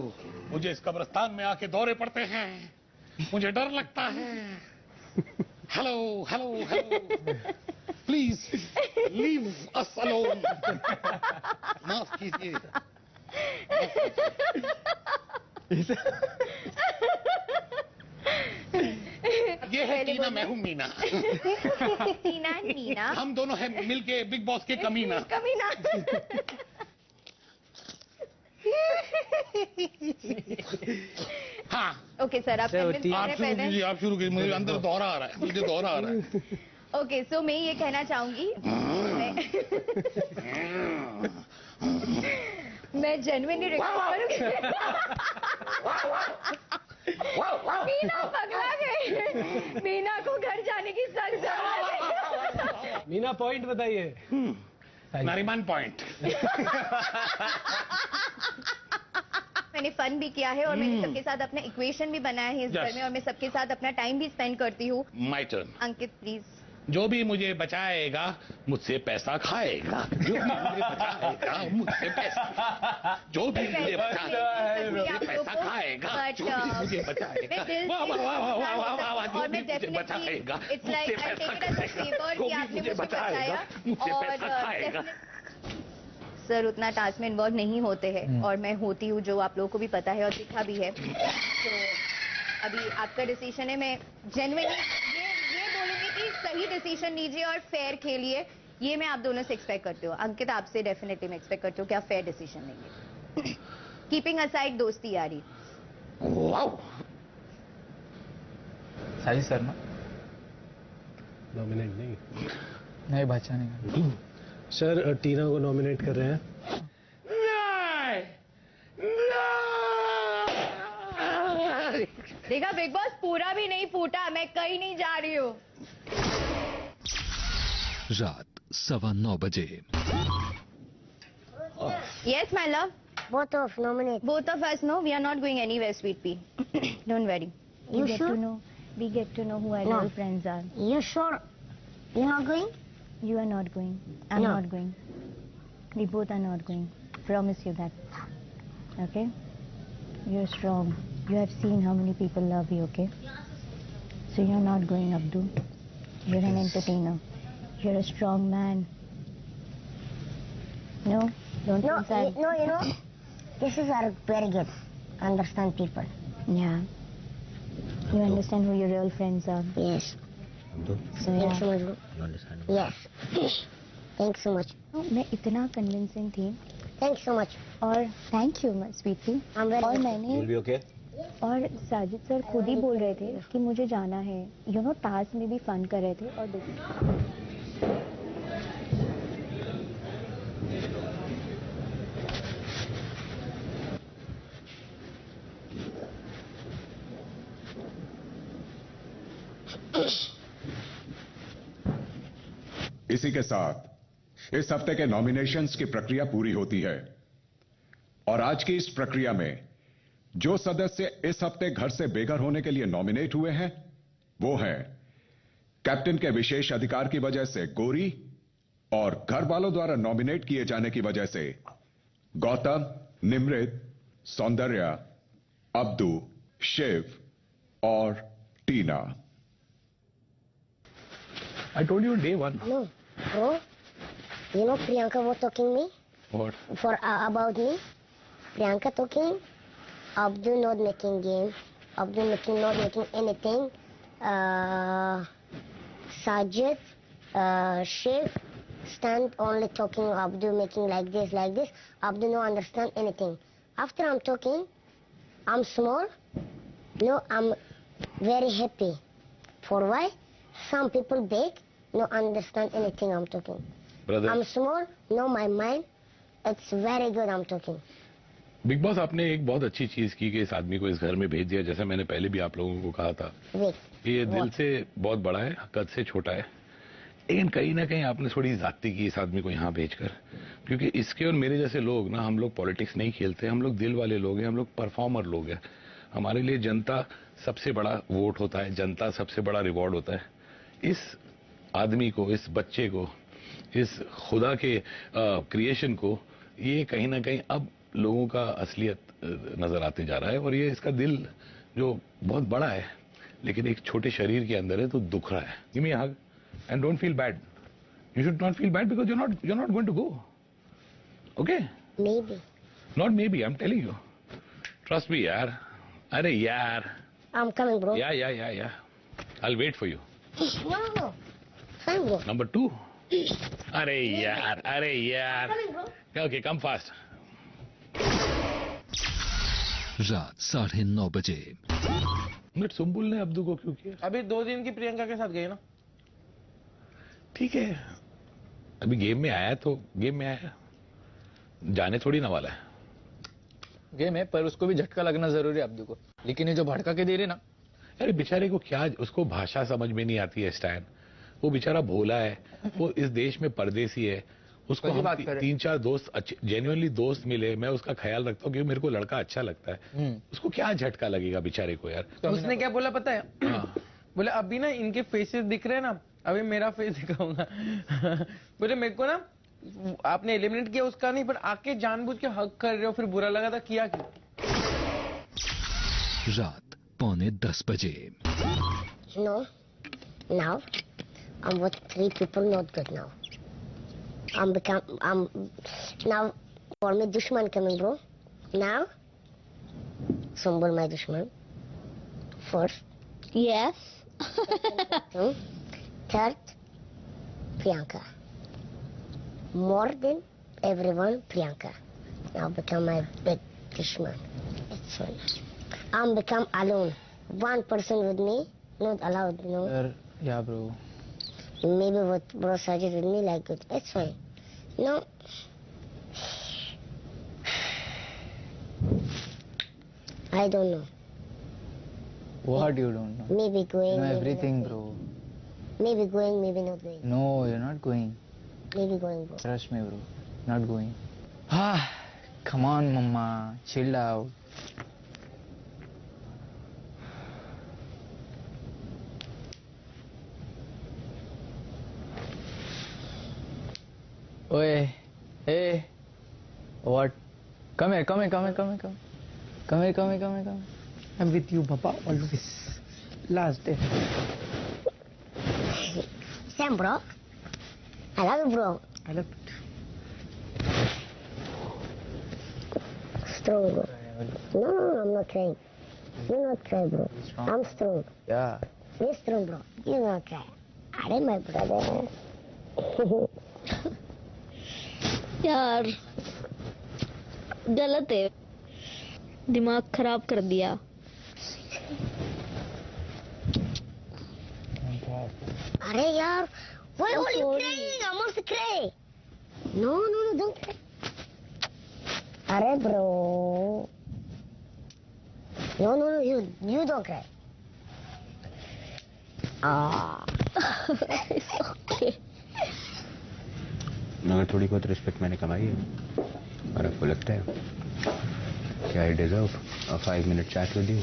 मुझे इस कब्रिस्तान में आके दौरे पड़ते हैं, मुझे डर लगता है। Hello hello hello, please leave us alone. माफ कीजिए। ये है टीना, मैं हूँ मीना। टीना मीना, हम दोनों हैं मिलके बिग बॉस के कमीना। कमीना। हाँ ओके सर, आप आप शुरू कीजिए, आप शुरू कीजिए। मुझे अंदर दौरा आ रहा है, मुझे दौरा आ रहा है। ओके सो मैं ये कहना चाहूंगी, मैं जेन्युइनली रिक्वेस्ट करूंगी। मीना पगला गई। मीना को घर जाने की सख्त जरूरत है। मीना पॉइंट बताइए। नारिमान पॉइंट। मैंने फन भी किया है और मैंने सबके साथ अपना इक्वेशन भी बनाया है इस घर में, और मैं सबके साथ अपना टाइम भी स्पेंड करती हूँ। My turn. Ankit please. जो भी मुझे बचाएगा मुझसे पैसा खाएगा। जो भी मुझे बचाएगा मुझसे पैसा, जो भी मुझे बचाएगा मुझे पैसा खाएगा। जो भी मुझे बचाएगा, वाह वाह वाह वाह वाह वाह वाह, जो भी मुझे बचाएगा मुझसे पैसा खाएगा। जो भी मुझे बचाएगा मुझसे पैसा खाएगा। सर उतना टास्क में इन्वॉल्व नहीं होते हैं, और मैं होती हूँ, जो आप लोगों को भी पता है और दिखा भी है। तो अभी आपका डिसीजन है, मैं जेन्युइनली ये बोलूंगी कि सही डिसीजन लीजिए और फेयर खेलिए। ये मैं आप दोनों से एक्सपेक्ट करती हूँ। अंकित आपसे डेफिनेटली मैं एक्सपेक्ट करती हूँ कि आप फेयर डिसीजन लेंगे, कीपिंग असाइड दोस्ती यारी। साजिद सर ना नॉमिनेट नहीं, नहीं बचा नहीं। सर टीना को नॉमिनेट कर रहे हैं। देखा बिग बॉस, पूरा भी नहीं फूटा, मैं कहीं नहीं जा रही हूँ। रात 9:15 बजे। Yes, my love. Both of nominate. Both of us know we are not going anywhere, sweet pea. Don't worry. You get sure? to know. We get to know who our No. real friends are. You sure? You're not going? You are not going. I'm No. not going. We both are not going. Promise you that. Okay? You're strong. You have seen how many people love you, okay? So you're not going, Abdu. You're an entertainer. You're a strong man. No? Don't No, think I'm... no, you know, This is our very good. Understand people. Yeah. You understand who your real friends are. Yes. So Thanks so yeah. much. Yes. Thanks so much. मैं इतना कन्विंसिंग थी. Thanks so much. और थैंक यू स्वीटी. और मैंने You'll be okay? और साजिद सर खुद ही बोल रहे थे कि मुझे जाना है. यू नो टास्क में भी फन कर रहे थे और इसी के साथ इस हफ्ते के नॉमिनेशंस की प्रक्रिया पूरी होती है और आज की इस प्रक्रिया में जो सदस्य इस हफ्ते घर से बेघर होने के लिए नॉमिनेट हुए हैं वो हैं कैप्टन के विशेष अधिकार की वजह से गोरी और घर वालों द्वारा नॉमिनेट किए जाने की वजह से गौतम, निमृत, सौंदर्या, अब्दू, शिव और टीना. I told you day one. No, bro. You know Priyanka was talking me What? for about me. Priyanka talking. Abdul not making game. Abdul not making anything. Sajid, Shiv, stand only talking. Abdul making like this, like this. Abdul no understand anything. After I'm talking, I'm small. No, I'm very happy. For why? Some people big, no understand anything I'm talking. Brother. I'm small, know my mind. It's very good I'm talking. Big boss आपने एक बहुत अच्छी चीज की कि इस आदमी को इस घर में भेज दिया. जैसे मैंने पहले भी आप लोगों को कहा था कि ये दिल से बहुत बड़ा है, कद से छोटा है, लेकिन कहीं ना कहीं आपने थोड़ी ज्यादती की इस आदमी को यहाँ भेजकर. क्योंकि इसके और मेरे जैसे लोग ना, हम लोग पॉलिटिक्स नहीं खेलते, हम लोग दिल वाले लोग हैं, हम लोग परफॉर्मर लोग हैं. हमारे लिए जनता सबसे बड़ा वोट होता है, जनता सबसे बड़ा रिवॉर्ड होता है. इस आदमी को, इस बच्चे को, इस खुदा के क्रिएशन को, ये कहीं ना कहीं अब लोगों का असलियत नजर आते जा रहा है. और ये इसका दिल जो बहुत बड़ा है लेकिन एक छोटे शरीर के अंदर है तो दुख रहा है. Give me a hug and don't feel bad. You should not feel bad because you not going to go. Okay? Maybe. Not maybe, I am telling you. Trust me यार. अरे यार. I'm coming, bro. या. I'll wait for you. No. Fine, bro. Number 2. अरे यार. Okay, come fast. रात 9:30 बजे. मिनट सुम्बुल ने अब्दू को क्यों किया? अभी 2 दिन की प्रियंका के साथ गए ना. ठीक है, अभी गेम में आया तो गेम में आया, जाने थोड़ी ना वाला है. गेम है पर उसको भी झटका लगना जरूरी है अब्दू को. लेकिन ये जो भड़का के दे रहे ना, अरे बेचारे को क्या, उसको भाषा समझ में नहीं आती है. स्टैन वो बेचारा भोला है, वो इस देश में परदेसी है. उसको हम 3-4 दोस्त अच्छे जेन्युइनली दोस्त मिले, मैं उसका ख्याल रखता हूँ क्योंकि मेरे को लड़का अच्छा लगता है. उसको क्या झटका लगेगा बेचारे को यार. तो उसने क्या बोला पता है? बोले अभी ना इनके फेसेस दिख रहे हैं ना, अभी मेरा फेस दिखाऊंगा. बोले मेरे को ना आपने एलिमिनेट किया उसका नहीं, पर आके जानबूझ के हक कर रहे हो, फिर बुरा लगा था. किया क्यों? रात 9:45 बजे. No. Now, I'm with 3 people not good now. I'm now for me dushman coming, bro. Now, Sumbul my dushman. First. Yes. Third, Priyanka. More than everyone, Priyanka. Now become my big dushman. It's so nice. I'm become alone. One person with me, not allowed, you know. Yeah, bro. Maybe with bro Sajid with me like it. It's fine. No. I don't know. What you don't know? Maybe going. You know maybe everything, not bro. going. Maybe going, maybe not going. No, you're not going. Maybe going, bro. Trust me, bro. Not going. Ah, come on, mama. Chill out. Oi, hey, what? Come here. I'm with you, Papa, always. Last day. Sam, bro. I love you, bro. I love it. strong, bro. No, I'm not crying. You not cry, bro. I'm strong. Yeah. You're strong, bro. You not cry. अरे my brother. यार गलत है, दिमाग खराब कर दिया। अरे यार, why are you crying? I'm also crying. No, don't cry. अरे bro. No, you don't cry. It's okay. मगर थोड़ी बहुत रिस्पेक्ट मैंने कमाई है और आपको लगता है कि I deserve 5 minute chat with you.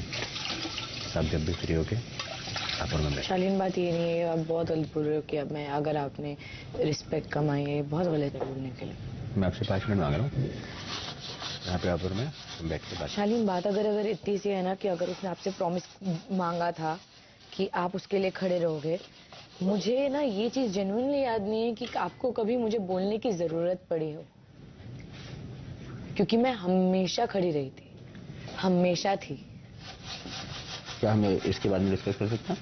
आप जब भी फ्री होके आप और मैं। शालीन, बात ये नहीं है, आप बहुत गलत बोल रहे हो कि अब मैं, अगर आपने रिस्पेक्ट कमाई है, बहुत गलत है बोलने के लिए। मैं आपसे 5 मिनट मांग रहा हूँ, यहाँ पे आप और मैं बैठ के बात। शालीन, बात अगर इतनी सी है ना कि अगर उसने आपसे प्रॉमिस मांगा था कि आप उसके लिए खड़े रहोगे, मुझे ना ये चीज जेन्युइनली याद नहीं है कि आपको कभी मुझे बोलने की जरूरत पड़ी हो, क्योंकि मैं हमेशा खड़ी रही थी, हमेशा थी। क्या हम इसके बारे में डिस्कस कर सकते हैं?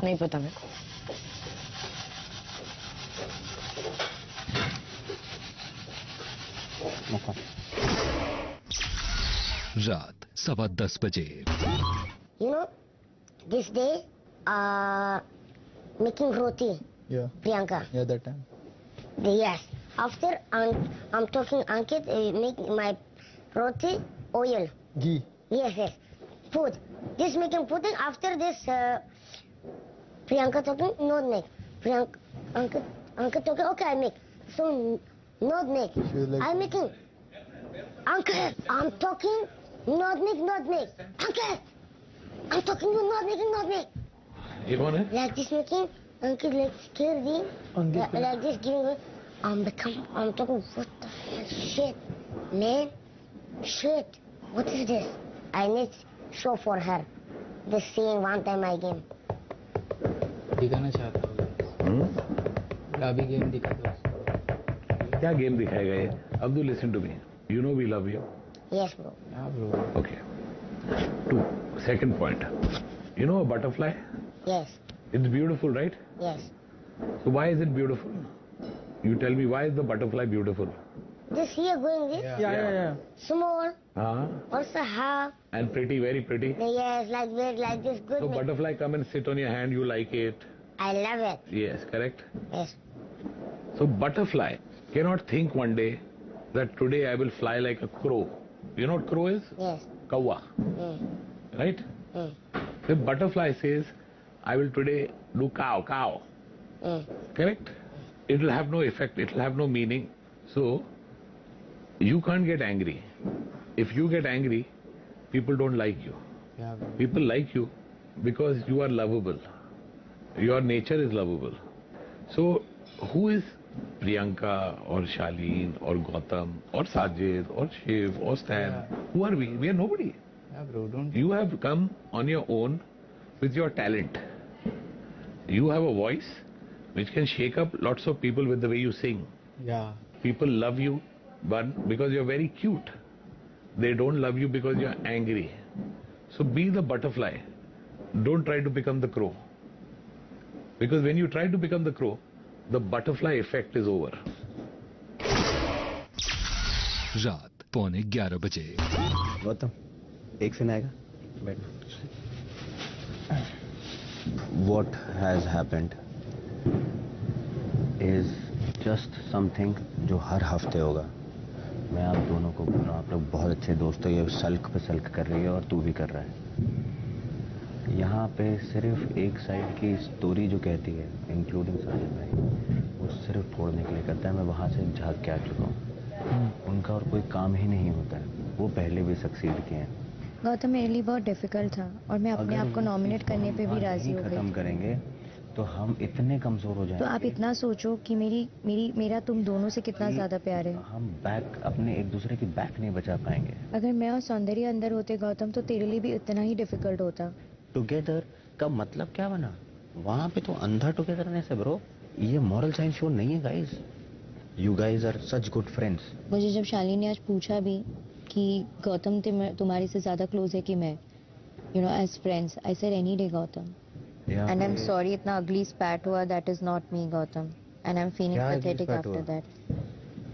नहीं पता मेरे को। रात 10:15 बजे। You know, this day, making roti. Yeah. Priyanka. Yeah, that time. Yes. After I'm talking Ankit, make my roti oil. Ghee. Yes. Food. This making pudding. After this, Priyanka talking, not make. Ankit talking, okay, I make. So, not make. Like, I'm making. Uncle, I'm talking, not make. Uncle, I'm talking, not make. ये कौन है? Like this making, Ankit like scared like this giving, I'm talking, what the hell, shit, man, shit, what is this? I need show for her, this scene one time I game. दिखाना चाहता हूँ। अभी गेम दिखा दो। क्या गेम दिखाएगा ये? Abdul, listen to me. You know we love you. Yes, bro. Yeah, bro. Okay. 2. Second point. You know a butterfly? Yes. It's beautiful, right? Yes. So why is it beautiful? You tell me, why is the butterfly beautiful? This here going this? Yeah. Small, Uh-huh. also half. And pretty, very pretty. Yes, like this, good. So butterfly come and sit on your hand, you like it. I love it. Yes, correct? Yes. So butterfly cannot think one day that today I will fly like a crow. You know what crow is? Yes. Kawa. Right? The butterfly says, I will today do cow. Correct? It will have no effect, it will have no meaning. So, you can't get angry. If you get angry, people don't like you. Yeah, bro. People like you because you are lovable. Your nature is lovable. So, who is Priyanka or Shaleen or Gautam or Sajid or Shiv or Stan? Yeah. Who are we? We are nobody. Yeah, bro, don't. You have come on your own with your talent. You have a voice which can shake up lots of people with the way you sing. Yeah. People love you, but because you're very cute. They don't love you because you're angry. So be the butterfly. Don't try to become the crow. Because when you try to become the crow, the butterfly effect is over. रात 11:15 बजे। गौतम, एक सीन आएगा, बैठ। What has happened is just something जो हर हफ्ते होगा। मैं आप दोनों को बोल रहा हूँ, आप लोग बहुत अच्छे दोस्त हो, ये सल्क पे सल्क कर रही है और तू भी कर रहा है। यहाँ पे सिर्फ एक साइड की स्टोरी जो कहती है, इंक्लूडिंग साजिद भाई, वो सिर्फ फोड़ने के लिए करता है। मैं वहाँ से झाँक के आ चुका हूँ। उनका और कोई काम ही नहीं होता है, वो पहले भी सक्सीड किए हैं। गौतम, मेरे लिए बहुत डिफिकल्ट था और मैं अपने आप को नॉमिनेट करने पे भी राजी हो गई। खत्म करेंगे तो हम इतने कमजोर हो जाएंगे। तो आप इतना सोचो कि मेरा तुम दोनों से कितना ज्यादा प्यार है। हम बैक अपने एक दूसरे की बैक नहीं बचा पाएंगे। अगर मैं और सौंदर्य अंदर होते गौतम, तो तेरे लिए भी इतना ही डिफिकल्ट होता। टुगेदर का मतलब क्या बना? वहाँ पे तो अंधा टुगेदरनेस है ब्रो। ये मॉरल साइंस शो नहीं है guys. You guys are such good friends. मुझे जब शालिनी ने आज पूछा भी कि कि गौतम तुम्हारे से ज्यादा क्लोज है कि मैं, you know, as friends I said any day Gautam, and I am sorry इतना अगली स्पैट हुआ, that is not me Gautam, and I am feeling pathetic after that,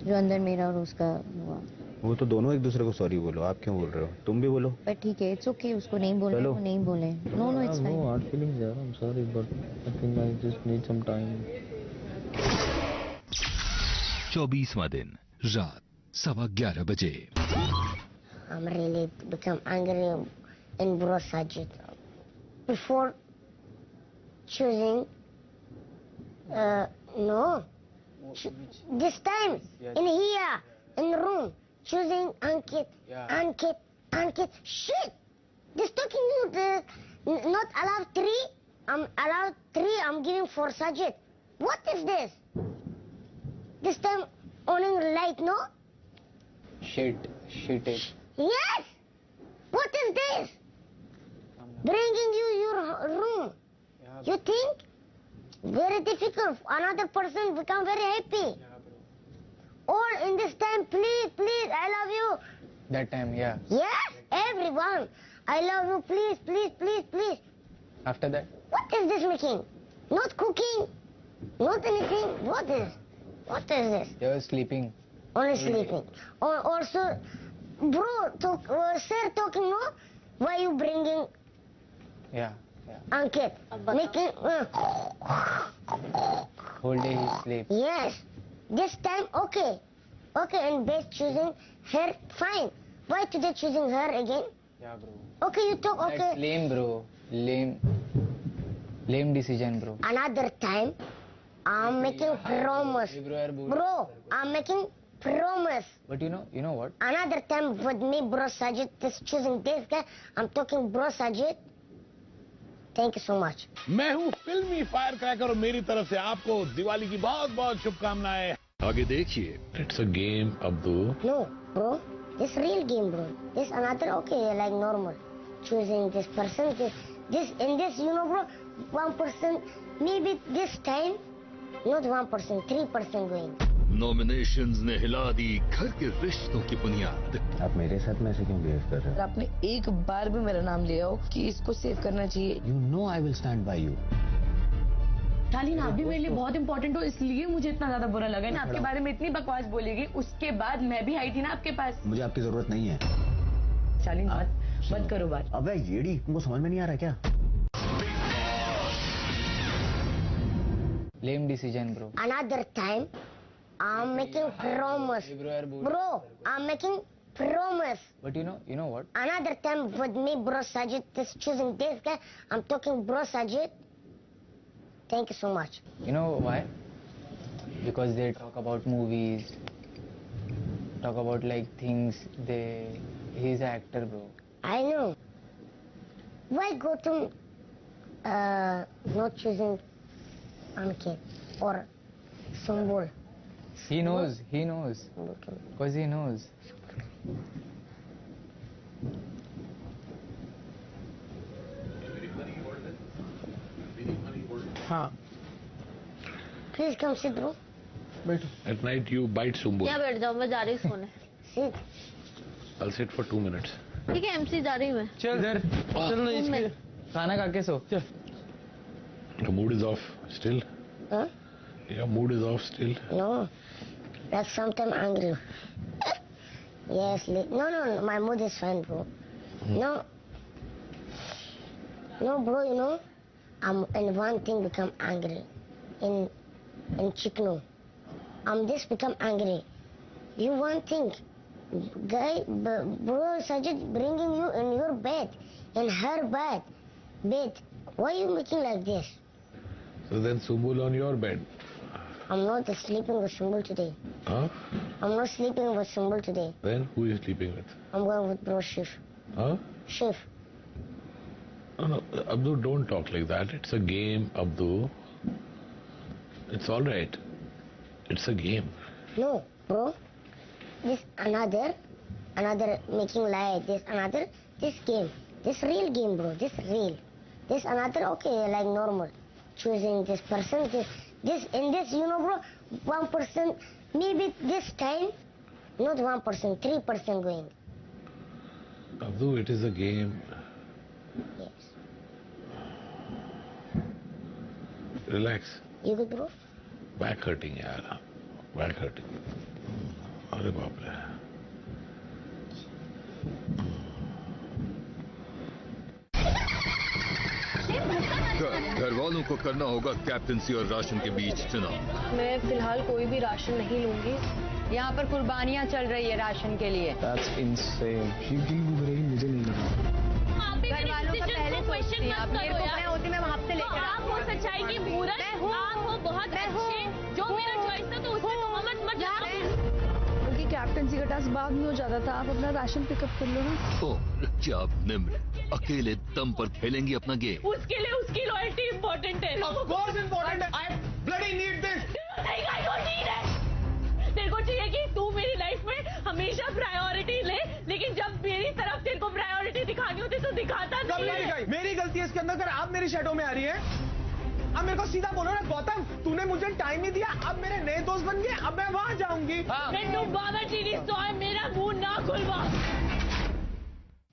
जो अंदर मेरा और उसका हुआ। वो तो दोनों एक दूसरे को सॉरी बोलो, आप क्यों बोल रहे हो? तुम भी बोलो। बट ठीक है, इट्स ओके, उसको नहीं बोलने को नहीं बोले। No no it's fine. No hard feelings यार, I am sorry but I think I just need some time. 24वां दिन रात 11:15 बजे। I'm really become angry in Bro Sajid. Before choosing, no, this time in here, in the room, choosing Ankit, shit, this talking not allowed 3, I'm allowed 3, I'm giving 4 Sajid. What is this? This time owning light, no? Shit it. Yes! What is this? Bringing you your room. You think? Very difficult. Another person become very happy. Or in this time, please, I love you. That time, yeah. Yes, everyone. I love you, please. After that? What is this making? Not cooking, not anything. What is this? They were sleeping. Only sleeping. Or also, bro, sir talking, no? Why you bringing Yeah. Ankit? Making... Whole day he sleep. Yes. This time, okay. Okay, and best choosing her, fine. Why today choosing her again? Yeah, bro. Okay, you talk, okay. That's lame, bro. Lame decision, bro. Another time, I'm making promise. Bro, I'm making promise. But you know what? Another time with me, Bro Sajid, this choosing this guy, I'm talking Bro Sajid. Thank you so much. मैं हूँ फिल्मी फायर क्रैकर और मेरी तरफ से आपको दिवाली की बहुत बहुत शुभकामनाएं। आगे देखिए। It's a game, Abdu. No, bro. This real game, bro. This another okay, like normal. Choosing this person, this in this, you know, bro. 1%, maybe this time, not 1%, 3% going. Nominations ने हिला दी घर के रिश्तों की बुनियाद। आप मेरे साथ में ऐसे क्यों बिहेव कर रहे हो? आपने एक बार भी मेरा नाम लिया हो कि इसको सेव करना चाहिए। You know I will stand by you. शालीन, आप भी मेरे लिए बहुत इंपॉर्टेंट हो, इसलिए मुझे इतना ज्यादा बुरा लगा ना आपके बारे में इतनी बकवास बोलेगी। उसके बाद मैं भी आई थी ना आपके पास। मुझे आपकी जरूरत नहीं है। शालीन, मत करो बात। अबे येड़ी, तुमको समझ में नहीं आ रहा क्या? Lame decision, bro. Another time, I'm making promise. Bro, I'm making promise. But you know what? Another time with me, Bro Sajid, this choosing this guy, I'm talking Bro Sajid. Thank you so much. You know why? Because they talk about movies, talk about like things. He's an actor, bro. I know. Why Gautam not choosing Ankit or Sumbul? He knows. Because he knows. हाँ. Please come sit, bro. At night you bite Sumbul. यहाँ बैठ जाओ, मैं जा रही हूँ सोने। Sit. I'll sit for 2 minutes. ठीक है, MC जा रही हूँ मैं। चल ना इसके खाना खा के सो। Your mood is off still? Huh? Your mood is off still? No. Like sometimes angry. Yes. No. My mood is fine, bro. No, bro. You know, I'm in one thing become angry. In Chikno, I'm just become angry. You one thing, guy, bro, Sajid bringing you in your bed, in her bed. Why are you making like this? So then Sumbul on your bed. I'm not sleeping with Sumbul today. Huh? I'm not sleeping with Sumbul today. Then who are you sleeping with? I'm going with bro Shiv. Huh? Shiv. No, Abdu, don't talk like that. It's a game, Abdu. It's all right. It's a game. No, bro. This another making lie. This game. This real game, bro. This real. This another okay, like normal. Choosing this person. This in this, you know, bro. 1%. Maybe this time, not 1%. 3% going. Abdu, it is a game. Relax. You good, bro? Back hurting यार, back hurting. अरे बाप रे. घर वालों को करना होगा कैप्टनसी और राशन के बीच चुनाव। मैं फिलहाल कोई भी राशन नहीं लूंगी। यहाँ पर कुर्बानियाँ चल रही है राशन के लिए। That's insane. शिव के लिए वो करेगी, मुझे नहीं लगा। घर वालों का पहले क्वेश्चन मत करो यार। मैं होती मैं वहाँ से लेकर आप हो सच्चाई की मूरत, आप हो बहुत अच्छे। जो मेरा चॉइस था तो उसमें मोहम्मद मत लगाओ। क्योंकि कैप्टनसी का टास्क बाद में हो जाता था, आप अपना राशन पिकअप कर लो ना। ओह क्या आप निम्र अकेले दम पर खेलेंगी अपना गेम। उसके लिए उसकी लॉयल्टी इम्पोर्टेंट है। Of course important है। I bloody need this. नहीं, I don't need it. तेरे को चाहिए कि तू मेरी लाइफ में हमेशा प्रायोरिटी ले, लेकिन जब मेरी तरफ तेरे को प्रायोरिटी दिखानी होती तो दिखाता कब नहीं नहीं है। दिखाई? मेरी गलती है इसके अंदर। अगर आप मेरी शैडो में आ रही है, अब मेरे को सीधा बोलो ना, गौतम तूने मुझे टाइम ही दिया, अब मेरे नए दोस्त बन गए, अब मैं वहाँ जाऊंगी। तू बाबा टीवी सॉय मेरा मुंह ना खुलवा।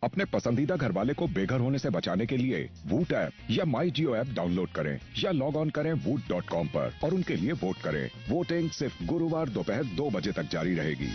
अपने पसंदीदा घरवाले को बेघर होने से बचाने के लिए वूट ऐप या माई जियो ऐप डाउनलोड करें या लॉग ऑन करें woot.com पर और उनके लिए वोट करें। वोटिंग सिर्फ गुरुवार दोपहर 2 बजे तक जारी रहेगी।